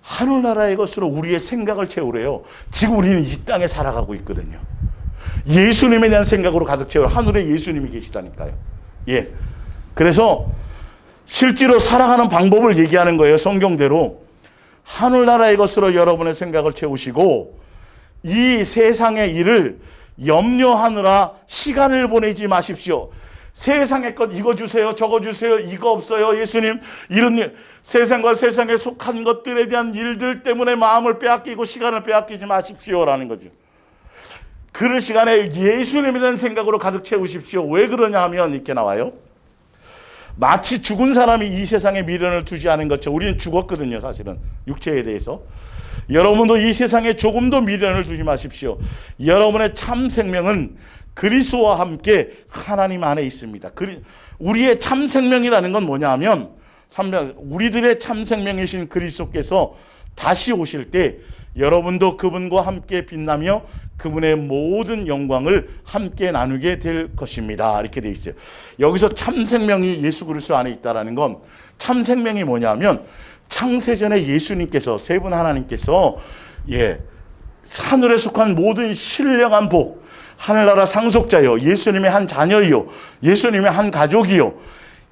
하늘나라의 것으로 우리의 생각을 채우래요. 지금 우리는 이 땅에 살아가고 있거든요. 예수님에 대한 생각으로 가득 채워. 하늘에 예수님이 계시다니까요. 예. 그래서 실제로 살아가는 방법을 얘기하는 거예요. 성경대로. 하늘나라의 것으로 여러분의 생각을 채우시고 이 세상의 일을 염려하느라 시간을 보내지 마십시오. 세상의 것 이거 주세요, 저거 주세요, 이거 없어요, 예수님. 이런 일, 세상과 세상에 속한 것들에 대한 일들 때문에 마음을 빼앗기고 시간을 빼앗기지 마십시오라는 거죠. 그럴 시간에 예수님에 대한 생각으로 가득 채우십시오. 왜 그러냐 하면 이렇게 나와요. 마치 죽은 사람이 이 세상에 미련을 두지 않은 것처럼 우리는 죽었거든요. 사실은 육체에 대해서. 여러분도 이 세상에 조금도 미련을 두지 마십시오. 여러분의 참 생명은 그리스도와 함께 하나님 안에 있습니다. 우리의 참 생명이라는 건 뭐냐 하면 우리들의 참 생명이신 그리스도께서 다시 오실 때 여러분도 그분과 함께 빛나며 그분의 모든 영광을 함께 나누게 될 것입니다. 이렇게 되어 있어요. 여기서 참 생명이 예수 그리스도 안에 있다는 건 참 생명이 뭐냐면 창세전에 예수님께서 세 분 하나님께서 하늘에 속한 모든 신령한 복, 하늘나라 상속자요, 예수님의 한 자녀이요, 예수님의 한 가족이요,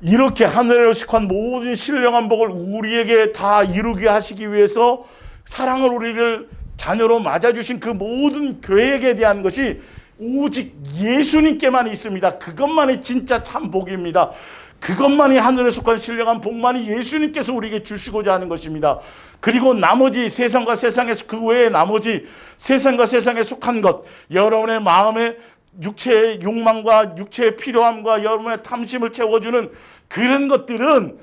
이렇게 하늘에 속한 모든 신령한 복을 우리에게 다 이루게 하시기 위해서 사랑을 우리를 자녀로 맞아주신 그 모든 계획에 대한 것이 오직 예수님께만 있습니다. 그것만이 진짜 참 복입니다. 그것만이 하늘에 속한 신령한 복만이 예수님께서 우리에게 주시고자 하는 것입니다. 그리고 나머지 세상과 세상에 그 외에 나머지 세상과 세상에 속한 것, 여러분의 마음에 육체의 욕망과 육체의 필요함과 여러분의 탐심을 채워주는 그런 것들은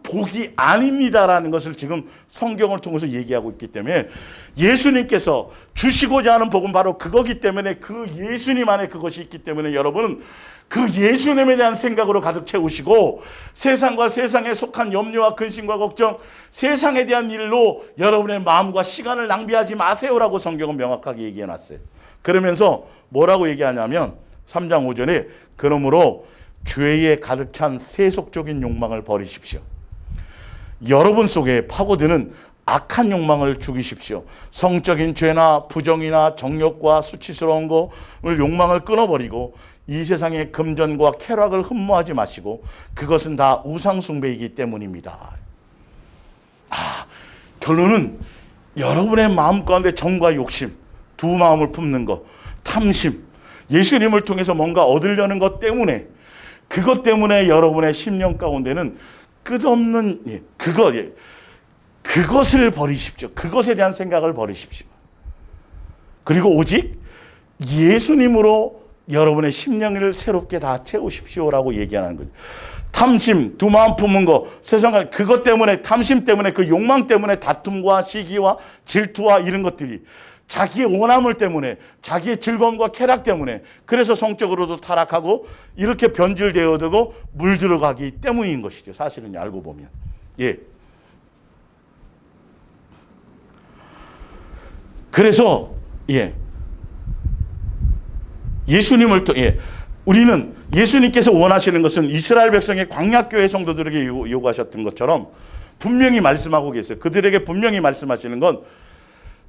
복이 아닙니다라는 것을 지금 성경을 통해서 얘기하고 있기 때문에 예수님께서 주시고자 하는 복은 바로 그거기 때문에 그 예수님 안에 그것이 있기 때문에 여러분은 그 예수님에 대한 생각으로 가득 채우시고 세상과 세상에 속한 염려와 근심과 걱정, 세상에 대한 일로 여러분의 마음과 시간을 낭비하지 마세요라고 성경은 명확하게 얘기해 놨어요. 그러면서 뭐라고 얘기하냐면 3장 5절에 그러므로 죄에 가득 찬 세속적인 욕망을 버리십시오. 여러분 속에 파고드는 악한 욕망을 죽이십시오. 성적인 죄나 부정이나 정욕과 수치스러운 것을 욕망을 끊어버리고 이 세상의 금전과 쾌락을 흠모하지 마시고 그것은 다 우상숭배이기 때문입니다. 결론은 여러분의 마음 가운데 정과 욕심, 두 마음을 품는 것, 탐심, 예수님을 통해서 뭔가 얻으려는 것 때문에 그것 때문에 여러분의 심령 가운데는 끝없는 그것을 버리십시오. 그것에 대한 생각을 버리십시오. 그리고 오직 예수님으로 여러분의 심령을 새롭게 다 채우십시오라고 얘기하는 거죠. 탐심, 두 마음 품은 거, 세상과 그것 때문에 탐심 때문에 그 욕망 때문에 다툼과 시기와 질투와 이런 것들이 자기의 원함을 때문에 자기의 즐거움과 쾌락 때문에 그래서 성적으로도 타락하고 이렇게 변질되어되고 물들어가기 때문인 것이죠. 사실은 알고 보면. 예. 그래서 예수님을 통해 우리는 예수님께서 원하시는 것은 이스라엘 백성의 광야교회 성도들에게 요구하셨던 것처럼 분명히 말씀하고 계세요. 그들에게 분명히 말씀하시는 건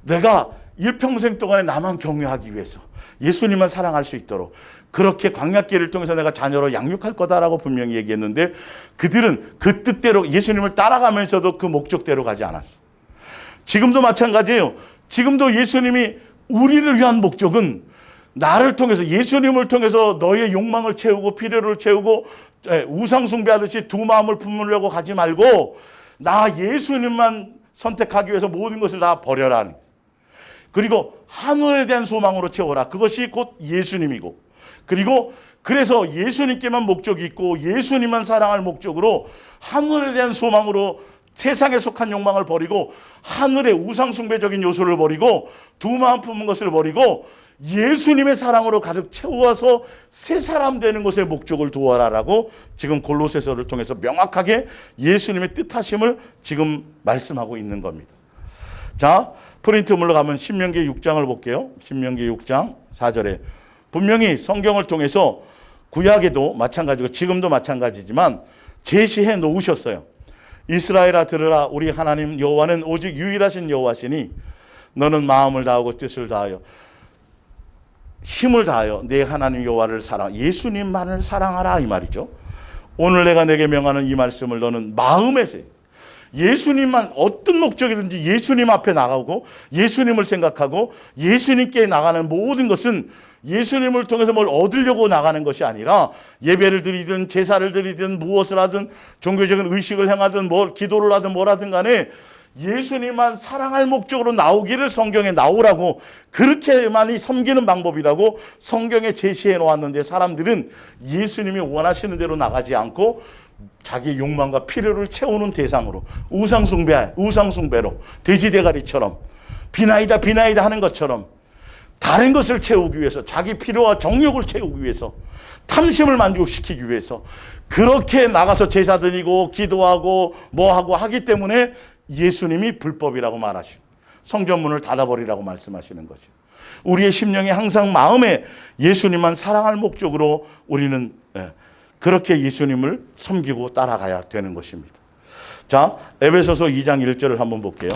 내가 일평생 동안에 나만 경외하기 위해서 예수님만 사랑할 수 있도록 그렇게 광야길을 통해서 내가 자녀로 양육할 거다라고 분명히 얘기했는데 그들은 그 뜻대로 예수님을 따라가면서도 그 목적대로 가지 않았어. 지금도 마찬가지예요. 지금도 예수님이 우리를 위한 목적은 나를 통해서 예수님을 통해서 너의 욕망을 채우고 필요를 채우고 우상 숭배하듯이 두 마음을 품으려고 가지 말고 나 예수님만 선택하기 위해서 모든 것을 다 버려라. 그리고 하늘에 대한 소망으로 채워라. 그것이 곧 예수님이고 그리고 그래서 예수님께만 목적이 있고 예수님만 사랑할 목적으로 하늘에 대한 소망으로 세상에 속한 욕망을 버리고 하늘의 우상 숭배적인 요소를 버리고 두 마음 품은 것을 버리고 예수님의 사랑으로 가득 채워서 새 사람 되는 것에 목적을 두어라라고 지금 골로새서를 통해서 명확하게 예수님의 뜻하심을 지금 말씀하고 있는 겁니다. 자, 프린트물로 가면 신명기 6장을 볼게요. 신명기 6장 4절에 분명히 성경을 통해서 구약에도 마찬가지고 지금도 마찬가지지만 제시해 놓으셨어요. 이스라엘아 들으라 우리 하나님 여호와는 오직 유일하신 여호와시니 너는 마음을 다하고 뜻을 다하여 힘을 다하여 내 하나님 여호와를 예수님만을 사랑하라 이 말이죠. 오늘 내가 내게 명하는 이 말씀을 너는 마음에서 예수님만 어떤 목적이든지 예수님 앞에 나가고 예수님을 생각하고 예수님께 나가는 모든 것은 예수님을 통해서 뭘 얻으려고 나가는 것이 아니라 예배를 드리든 제사를 드리든 무엇을 하든 종교적인 의식을 행하든 기도를 하든 뭐라든 간에 예수님만 사랑할 목적으로 나오기를 성경에 나오라고 그렇게만이 섬기는 방법이라고 성경에 제시해 놓았는데 사람들은 예수님이 원하시는 대로 나가지 않고 자기 욕망과 필요를 채우는 대상으로 우상숭배로 돼지대가리처럼 비나이다 하는 것처럼 다른 것을 채우기 위해서 자기 필요와 정욕을 채우기 위해서 탐심을 만족시키기 위해서 그렇게 나가서 제사 드리고 기도하고 뭐하고 하기 때문에 예수님이 불법이라고 말하시고 성전문을 닫아버리라고 말씀하시는 거죠. 우리의 심령이 항상 마음에 예수님만 사랑할 목적으로 우리는 그렇게 예수님을 섬기고 따라가야 되는 것입니다. 자, 에베소서 2장 1절을 한번 볼게요.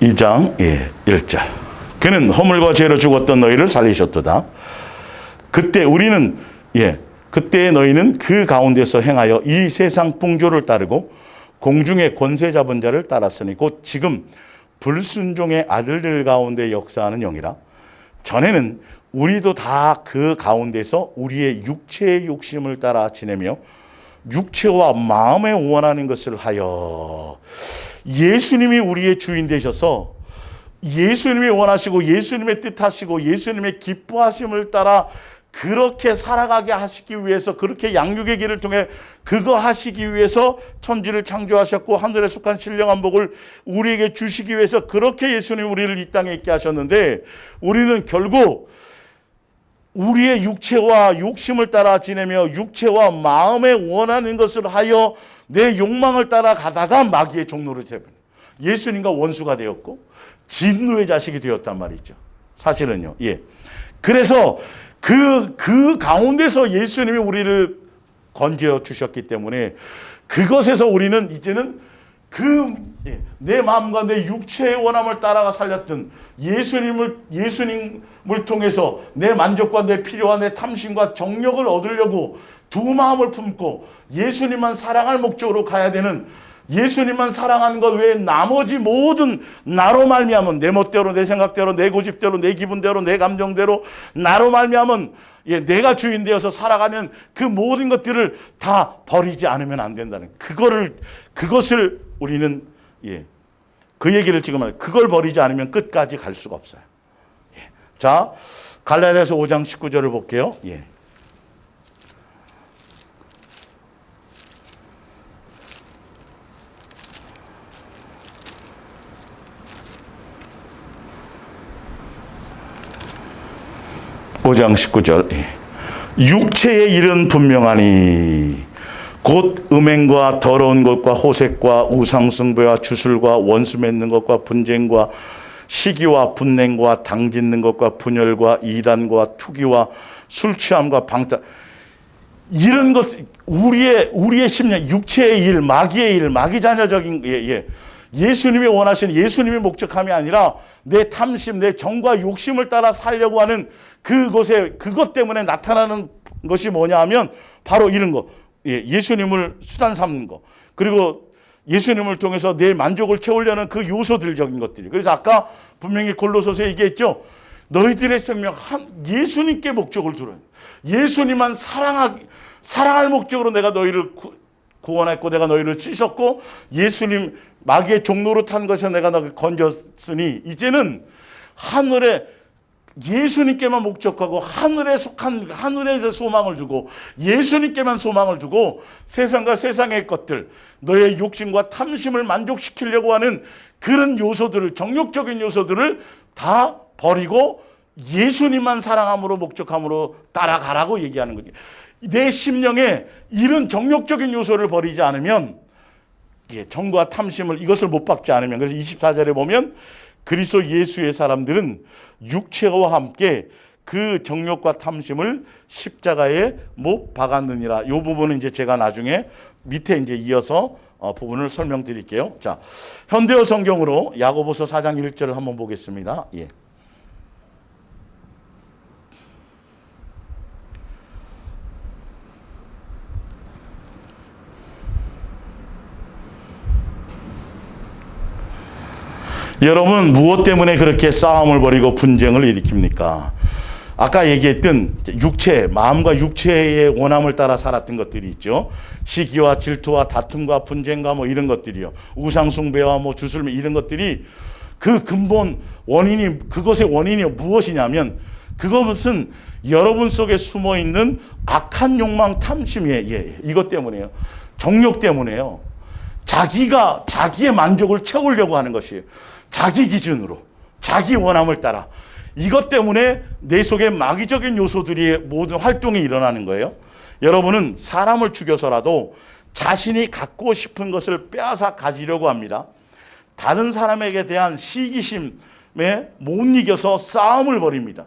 2장 1절. 그는 허물과 죄로 죽었던 너희를 살리셨도다. 그때 우리는 그때 너희는 그 가운데서 행하여 이 세상 풍조를 따르고 공중의 권세 잡은 자를 따랐으니 곧 지금 불순종의 아들들 가운데 역사하는 영이라. 전에는 우리도 다 그 가운데서 우리의 육체의 욕심을 따라 지내며 육체와 마음에 원하는 것을 하여. 예수님이 우리의 주인 되셔서 예수님이 원하시고 예수님의 뜻하시고 예수님의 기뻐하심을 따라 그렇게 살아가게 하시기 위해서, 그렇게 양육의 길을 통해 그거 하시기 위해서 천지를 창조하셨고 하늘에 속한 신령한 복을 우리에게 주시기 위해서 그렇게 예수님 우리를 이 땅에 있게 하셨는데, 우리는 결국 우리의 육체와 욕심을 따라 지내며 육체와 마음에 원하는 것을 하여 내 욕망을 따라 가다가 마귀의 종로를 되버려요. 예수님과 원수가 되었고 진노의 자식이 되었단 말이죠. 사실은요. 그래서 그 가운데서 예수님이 우리를 건져 주셨기 때문에 그것에서 우리는 이제는 내 마음과 내 육체의 원함을 따라가 살렸던 예수님을 통해서 내 만족과 내 필요와 내 탐심과 정력을 얻으려고 두 마음을 품고 예수님만 사랑할 목적으로 가야 되는, 예수님만 사랑하는 것 외에 나머지 모든 나로 말미암은 내 멋대로, 내 생각대로, 내 고집대로, 내 기분대로, 내 감정대로 나로 말미암은 내가 주인 되어서 살아가는 그 모든 것들을 다 버리지 않으면 안 된다는, 그것을 우리는 그 얘기를 지금 할, 그걸 버리지 않으면 끝까지 갈 수가 없어요. 자, 갈라디아서 5장 19절을 볼게요. 5장 19절. 육체의 일은 분명하니 곧 음행과 더러운 것과 호색과 우상숭배와 주술과 원수 맺는 것과 분쟁과 시기와 분냉과 당짓는 것과 분열과 이단과 투기와 술 취함과 방탕, 이런 것, 우리의 심령, 육체의 일, 마귀의 일, 마귀 자녀적인 예수님이 원하시는, 예수님의 목적함이 아니라 내 탐심, 내 정과 욕심을 따라 살려고 하는 그것 때문에 나타나는 것이 뭐냐 하면 바로 이런 거. 예수님을 수단 삼는 거. 그리고 예수님을 통해서 내 만족을 채우려는 그 요소들적인 것들이. 그래서 아까 분명히 골로새서에 얘기했죠. 너희들의 생명 예수님께 목적을 두라. 예수님만 사랑할 목적으로 내가 너희를 구원했고 내가 너희를 찢었고 예수님 마귀의 종로로 탄 것에 내가 너를 건졌으니 이제는 하늘에 예수님께만 목적하고 하늘에 속한, 하늘에 소망을 두고 예수님께만 소망을 두고 세상과 세상의 것들, 너의 욕심과 탐심을 만족시키려고 하는 그런 요소들을, 정욕적인 요소들을 다 버리고 예수님만 사랑함으로 목적함으로 따라가라고 얘기하는 거죠. 내 심령에 이런 정욕적인 요소를 버리지 않으면, 정과 탐심을, 이것을 못 박지 않으면, 그래서 24절에 보면 그리스도 예수의 사람들은 육체와 함께 그 정욕과 탐심을 십자가에 못 박았느니라. 이 부분은 이제 제가 나중에 밑에 이제 이어서 부분을 설명드릴게요. 자, 현대어 성경으로 야고보서 4장 1절을 한번 보겠습니다. 여러분, 무엇 때문에 그렇게 싸움을 벌이고 분쟁을 일으킵니까? 아까 얘기했던 육체, 마음과 육체의 원함을 따라 살았던 것들이 있죠. 시기와 질투와 다툼과 분쟁과 뭐 이런 것들이요. 우상숭배와 뭐 주술 이런 것들이 그 근본 원인이, 그것의 원인이 무엇이냐면 그것은 여러분 속에 숨어 있는 악한 욕망, 탐심이에요. 이것 때문에요. 정욕 때문에요. 자기의 만족을 채우려고 하는 것이에요. 자기 기준으로, 자기 원함을 따라. 이것 때문에 내 속에 마귀적인 요소들이 모든 활동이 일어나는 거예요. 여러분은 사람을 죽여서라도 자신이 갖고 싶은 것을 빼앗아 가지려고 합니다. 다른 사람에게 대한 시기심에 못 이겨서 싸움을 벌입니다.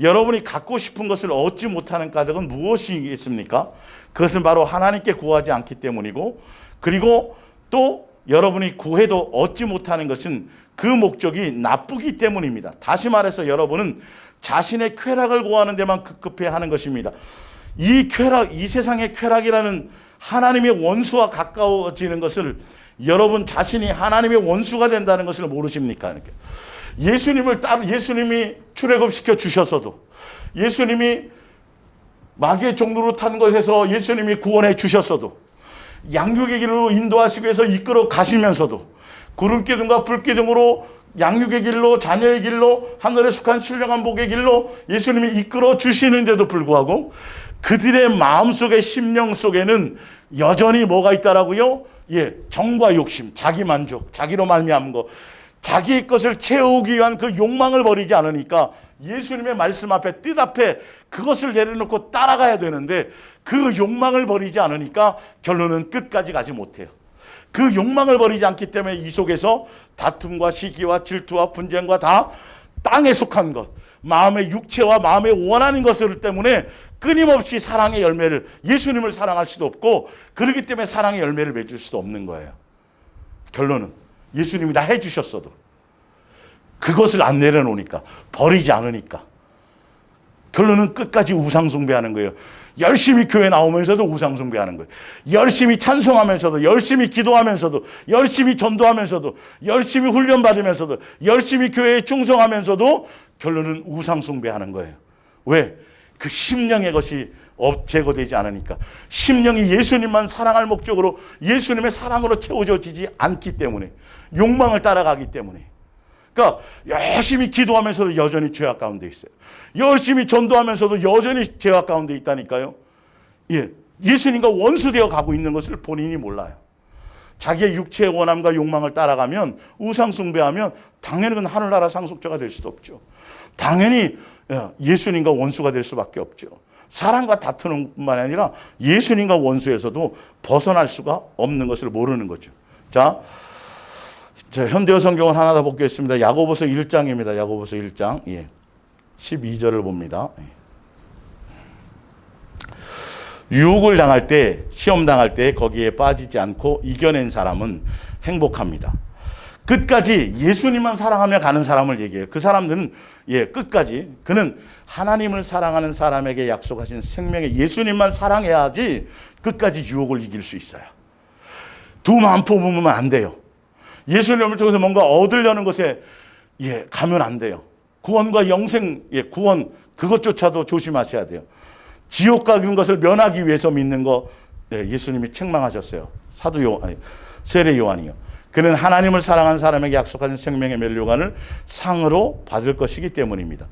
여러분이 갖고 싶은 것을 얻지 못하는 까닭은 무엇이겠습니까? 그것은 바로 하나님께 구하지 않기 때문이고, 그리고 또 여러분이 구해도 얻지 못하는 것은 그 목적이 나쁘기 때문입니다. 다시 말해서 여러분은 자신의 쾌락을 구하는 데만 급급해 하는 것입니다. 이 쾌락, 이 세상의 쾌락이라는 하나님의 원수와 가까워지는 것을 여러분 자신이 하나님의 원수가 된다는 것을 모르십니까? 예수님이 출애굽시켜 주셔서도, 예수님이 마귀의 종로로 탄 것에서 예수님이 구원해 주셨어도, 양육의 길로 인도하시기 위해서 이끌어 가시면서도, 구름기둥과 불기둥으로 양육의 길로, 자녀의 길로, 하늘에 속한 신령한 복의 길로 예수님이 이끌어 주시는데도 불구하고 그들의 마음속에, 심령 속에는 여전히 뭐가 있다라고요? 정과 욕심, 자기 만족, 자기로 말미암은 것, 자기의 것을 채우기 위한 그 욕망을 버리지 않으니까 예수님의 말씀 앞에, 뜻 앞에 그것을 내려놓고 따라가야 되는데 그 욕망을 버리지 않으니까 결론은 끝까지 가지 못해요. 그 욕망을 버리지 않기 때문에 이 속에서 다툼과 시기와 질투와 분쟁과 다 땅에 속한 것, 마음의 육체와 마음의 원하는 것들 때문에 끊임없이 사랑의 열매를, 예수님을 사랑할 수도 없고 그렇기 때문에 사랑의 열매를 맺을 수도 없는 거예요. 결론은 예수님이 다 해주셨어도 그것을 안 내려놓으니까, 버리지 않으니까 결론은 끝까지 우상숭배하는 거예요. 열심히 교회 나오면서도 우상숭배하는 거예요. 열심히 찬송하면서도, 열심히 기도하면서도, 열심히 전도하면서도, 열심히 훈련받으면서도, 열심히 교회에 충성하면서도 결론은 우상숭배하는 거예요. 왜? 그 심령의 것이 제거되지 않으니까. 심령이 예수님만 사랑할 목적으로, 예수님의 사랑으로 채워지지 않기 때문에, 욕망을 따라가기 때문에. 그러니까 열심히 기도하면서도 여전히 죄악 가운데 있어요. 열심히 전도하면서도 여전히 죄악 가운데 있다니까요. 예수님과 원수되어 가고 있는 것을 본인이 몰라요. 자기의 육체의 원함과 욕망을 따라가면, 우상 숭배하면 당연히 그건 하늘나라 상속자가 될 수도 없죠. 당연히 예수님과 원수가 될 수밖에 없죠. 사랑과 다투는 뿐만 아니라 예수님과 원수에서도 벗어날 수가 없는 것을 모르는 거죠. 자, 현대어 성경을 하나 더 보겠습니다. 야고보서 1장입니다. 야고보서 1장 12절을 봅니다. 유혹을 당할 때, 시험 당할 때 거기에 빠지지 않고 이겨낸 사람은 행복합니다. 끝까지 예수님만 사랑하며 가는 사람을 얘기해요. 그 사람들은 끝까지, 그는 하나님을 사랑하는 사람에게 약속하신 생명의 예수님만 사랑해야지 끝까지 유혹을 이길 수 있어요. 두 마음 뽑으면 안 돼요. 예수님을 통해서 뭔가 얻으려는 것에 가면 안 돼요. 구원과 영생, 구원, 그것조차도 조심하셔야 돼요. 지옥 가는 것을 면하기 위해서 믿는 거, 예수님이 책망하셨어요. 세례 요한이요. 그는 하나님을 사랑하는 사람에게 약속하신 생명의 면류관을 상으로 받을 것이기 때문입니다.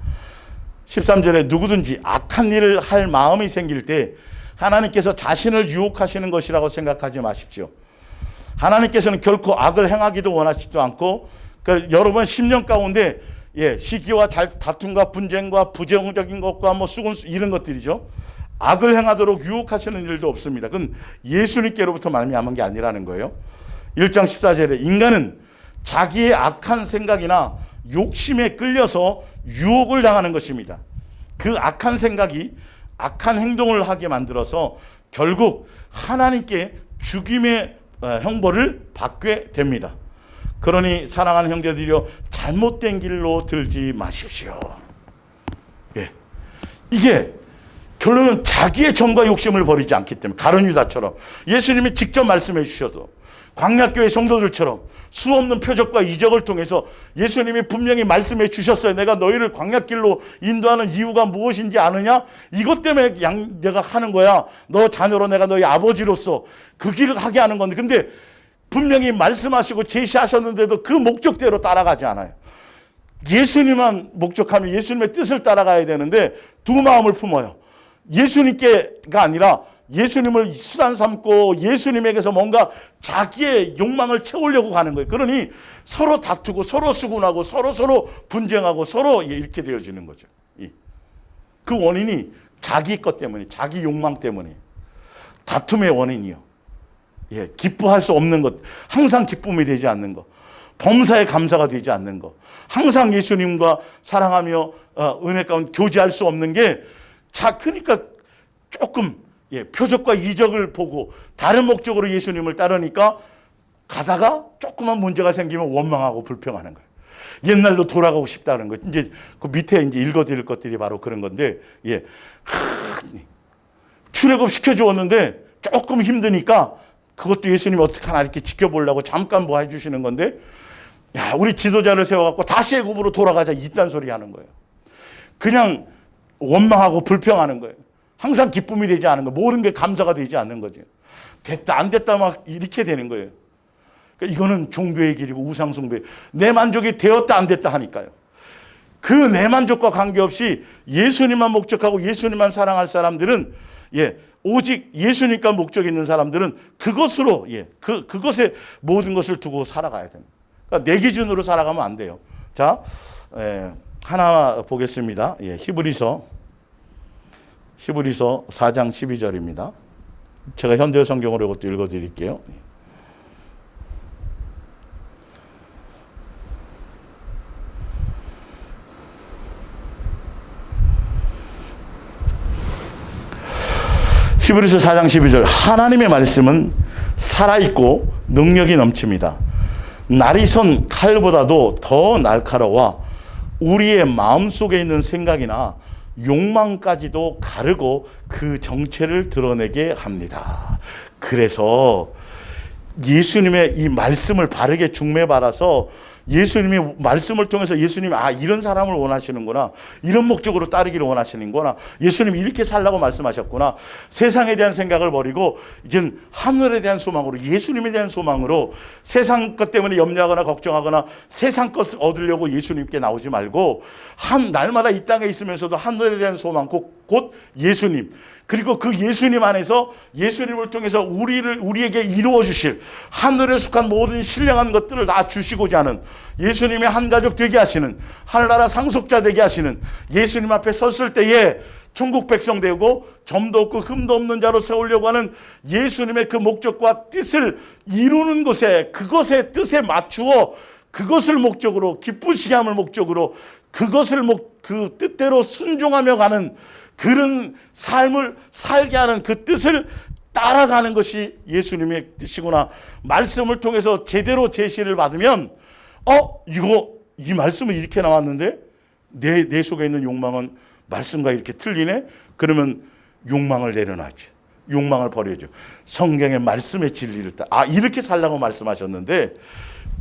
13절에 누구든지 악한 일을 할 마음이 생길 때 하나님께서 자신을 유혹하시는 것이라고 생각하지 마십시오. 하나님께서는 결코 악을 행하기도 원하시지도 않고, 그러니까 여러분 심령 가운데 시기와 다툼과 분쟁과 부정적인 것과 수군수 이런 것들이죠. 악을 행하도록 유혹하시는 일도 없습니다. 그건 예수님께로부터 말미암은 게 아니라는 거예요. 1장 14절에 인간은 자기의 악한 생각이나 욕심에 끌려서 유혹을 당하는 것입니다. 그 악한 생각이 악한 행동을 하게 만들어서 결국 하나님께 죽임의 형벌을 받게 됩니다. 그러니 사랑하는 형제들이여, 잘못된 길로 들지 마십시오. 이게 결론은 자기의 정과 욕심을 버리지 않기 때문에, 가룟 유다처럼 예수님이 직접 말씀해 주셔도, 광야교회 성도들처럼 수없는 표적과 이적을 통해서 예수님이 분명히 말씀해 주셨어요. 내가 너희를 광야길로 인도하는 이유가 무엇인지 아느냐? 이것 때문에 내가 하는 거야. 너 자녀로 내가 너희 아버지로서 그 길을 하게 하는 건데, 근데 분명히 말씀하시고 제시하셨는데도 그 목적대로 따라가지 않아요. 예수님만 목적하면 예수님의 뜻을 따라가야 되는데 두 마음을 품어요. 예수님께가 아니라 예수님을 수단 삼고 예수님에게서 뭔가 자기의 욕망을 채우려고 가는 거예요. 그러니 서로 다투고 서로 수군하고 서로 분쟁하고 서로 이렇게 되어지는 거죠. 그 원인이 자기 것 때문에, 자기 욕망 때문에. 다툼의 원인이요. 기뻐할 수 없는 것, 항상 기쁨이 되지 않는 것, 범사에 감사가 되지 않는 것, 항상 예수님과 사랑하며 은혜 가운데 교제할 수 없는 게, 그러니까 조금 표적과 이적을 보고 다른 목적으로 예수님을 따르니까 가다가 조그만 문제가 생기면 원망하고 불평하는 거예요. 옛날로 돌아가고 싶다는 거. 이제 그 밑에 이제 읽어드릴 것들이 바로 그런 건데, 예. 출애굽 시켜주었는데 조금 힘드니까 그것도 예수님이 어떻게 하나 이렇게 지켜보려고 잠깐 뭐 해주시는 건데, 야, 우리 지도자를 세워갖고 다시 애굽으로 돌아가자. 이딴 소리 하는 거예요. 그냥 원망하고 불평하는 거예요. 항상 기쁨이 되지 않은 거예요. 모든 게 감사가 되지 않는 거죠. 됐다, 안 됐다 막 이렇게 되는 거예요. 그러니까 이거는 종교의 길이고 우상숭배. 내 만족이 되었다, 안 됐다 하니까요. 그 내 만족과 관계없이 예수님만 목적하고 예수님만 사랑할 사람들은, 예, 오직 예수님과 목적 있는 사람들은 그것으로, 예, 그것에 모든 것을 두고 살아가야 됩니다. 그러니까 내 기준으로 살아가면 안 돼요. 자, 하나 보겠습니다. 예, 히브리서 4장 12절입니다. 제가 현대 성경으로 이것도 읽어드릴게요. 히브리서 4장 12절. 하나님의 말씀은 살아있고 능력이 넘칩니다. 날이 선 칼보다도 더 날카로워 우리의 마음속에 있는 생각이나 욕망까지도 가르고 그 정체를 드러내게 합니다. 그래서 예수님의 이 말씀을 바르게 중매받아서 예수님의 말씀을 통해서 예수님이 이런 사람을 원하시는구나, 이런 목적으로 따르기를 원하시는구나, 예수님이 이렇게 살라고 말씀하셨구나, 세상에 대한 생각을 버리고 이젠 하늘에 대한 소망으로, 예수님에 대한 소망으로, 세상 것 때문에 염려하거나 걱정하거나 세상 것을 얻으려고 예수님께 나오지 말고 날마다 이 땅에 있으면서도 하늘에 대한 소망, 곧 예수님, 그리고 그 예수님 안에서 예수님을 통해서 우리에게 이루어 주실 하늘에 속한 모든 신령한 것들을 다 주시고자 하는, 예수님의 한 가족 되게 하시는, 하늘나라 상속자 되게 하시는, 예수님 앞에 섰을 때에 천국 백성 되고 점도 없고 흠도 없는 자로 세우려고 하는 예수님의 그 목적과 뜻을 이루는 것에, 그것의 뜻에 맞추어 그것을 목적으로, 기쁘시게 함을 목적으로 그것을 그 뜻대로 순종하며 가는 그런 삶을 살게 하는 그 뜻을 따라가는 것이 예수님의 뜻이구나. 말씀을 통해서 제대로 제시를 받으면 이 말씀은 이렇게 나왔는데 내 속에 있는 욕망은 말씀과 이렇게 틀리네? 그러면 욕망을 내려놔야지. 욕망을 버려야죠. 성경의 말씀의 진리를 이렇게 살라고 말씀하셨는데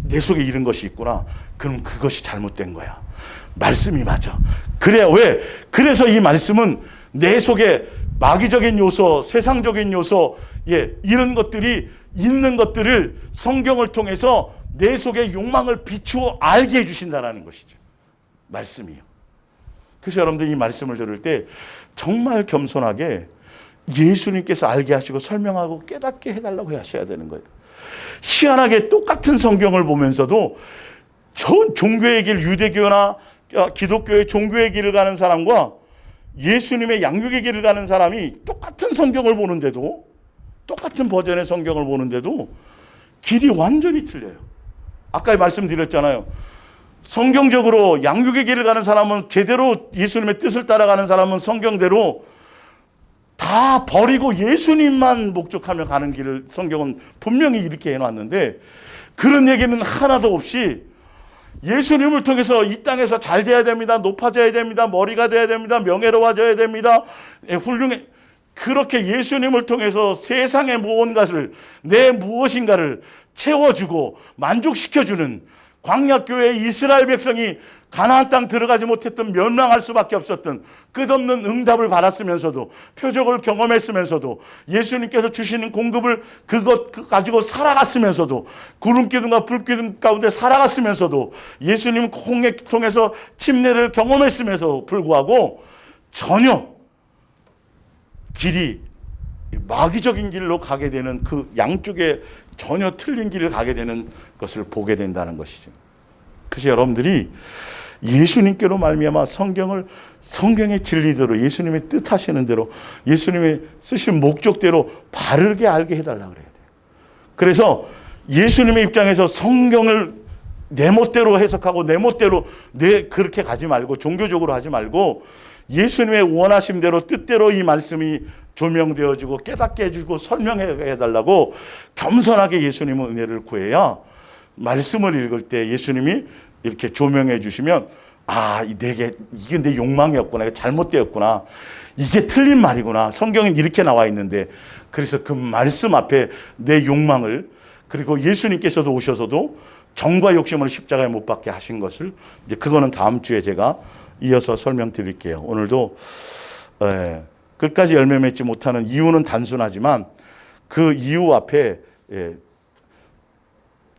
내 속에 이런 것이 있구나. 그럼 그것이 잘못된 거야. 말씀이 맞아. 왜? 그래서 이 말씀은 내 속에 마귀적인 요소, 세상적인 요소, 이런 것들이 있는 것들을 성경을 통해서 내 속에 욕망을 비추어 알게 해주신다는 것이죠. 말씀이요. 그래서 여러분들 이 말씀을 들을 때 정말 겸손하게 예수님께서 알게 하시고 설명하고 깨닫게 해달라고 하셔야 되는 거예요. 희한하게 똑같은 성경을 보면서도 종교의 길, 유대교나 기독교의 종교의 길을 가는 사람과 예수님의 양육의 길을 가는 사람이 똑같은 성경을 보는데도, 똑같은 버전의 성경을 보는데도 길이 완전히 틀려요. 아까 말씀드렸잖아요. 성경적으로 양육의 길을 가는 사람은, 제대로 예수님의 뜻을 따라가는 사람은 성경대로 다 버리고 예수님만 목적하며 가는 길을 성경은 분명히 이렇게 해놨는데, 그런 얘기는 하나도 없이 예수님을 통해서 이 땅에서 잘 돼야 됩니다, 높아져야 됩니다, 머리가 돼야 됩니다, 명예로워져야 됩니다, 훌륭해, 그렇게 예수님을 통해서 세상의 무언가를, 내 무엇인가를 채워주고 만족시켜주는, 광야교회 이스라엘 백성이 가나안 땅 들어가지 못했던, 멸망할 수밖에 없었던 끝없는 응답을 받았으면서도, 표적을 경험했으면서도, 예수님께서 주시는 공급을 그것 가지고 살아갔으면서도, 구름기둥과 불기둥 가운데 살아갔으면서도, 예수님 홍해 통해서 침례를 경험했으면서 불구하고 전혀 길이 마귀적인 길로 가게 되는, 그 양쪽에 전혀 틀린 길을 가게 되는 것을 보게 된다는 것이죠. 그래서 여러분들이 예수님께로 말미암아 성경의 진리대로, 예수님의 뜻하시는 대로, 예수님의 쓰신 목적대로 바르게 알게 해달라 그래야 돼요. 그래서 예수님의 입장에서 성경을 내 멋대로 해석하고 내 멋대로 그렇게 가지 말고, 종교적으로 하지 말고, 예수님의 원하심대로, 뜻대로 이 말씀이 조명되어지고 깨닫게 해주고 설명해달라고 겸손하게 예수님의 은혜를 구해야 말씀을 읽을 때 예수님이 이렇게 조명해 주시면 이게 내 욕망이었구나. 이게 잘못되었구나. 이게 틀린 말이구나. 성경엔 이렇게 나와 있는데 그래서 그 말씀 앞에 내 욕망을 그리고 예수님께서도 오셔서도 정과 욕심을 십자가에 못 박게 하신 것을 이제 그거는 다음 주에 제가 이어서 설명드릴게요. 오늘도 끝까지 열매 맺지 못하는 이유는 단순하지만 그 이유 앞에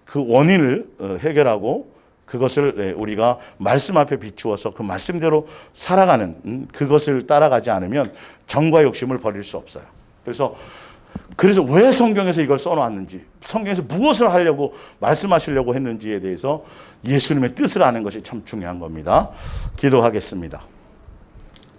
그 원인을 해결하고 그것을 우리가 말씀 앞에 비추어서 그 말씀대로 살아가는 그것을 따라가지 않으면 정과 욕심을 버릴 수 없어요. 그래서 왜 성경에서 이걸 써놨는지, 성경에서 무엇을 하려고 말씀하시려고 했는지에 대해서 예수님의 뜻을 아는 것이 참 중요한 겁니다. 기도하겠습니다.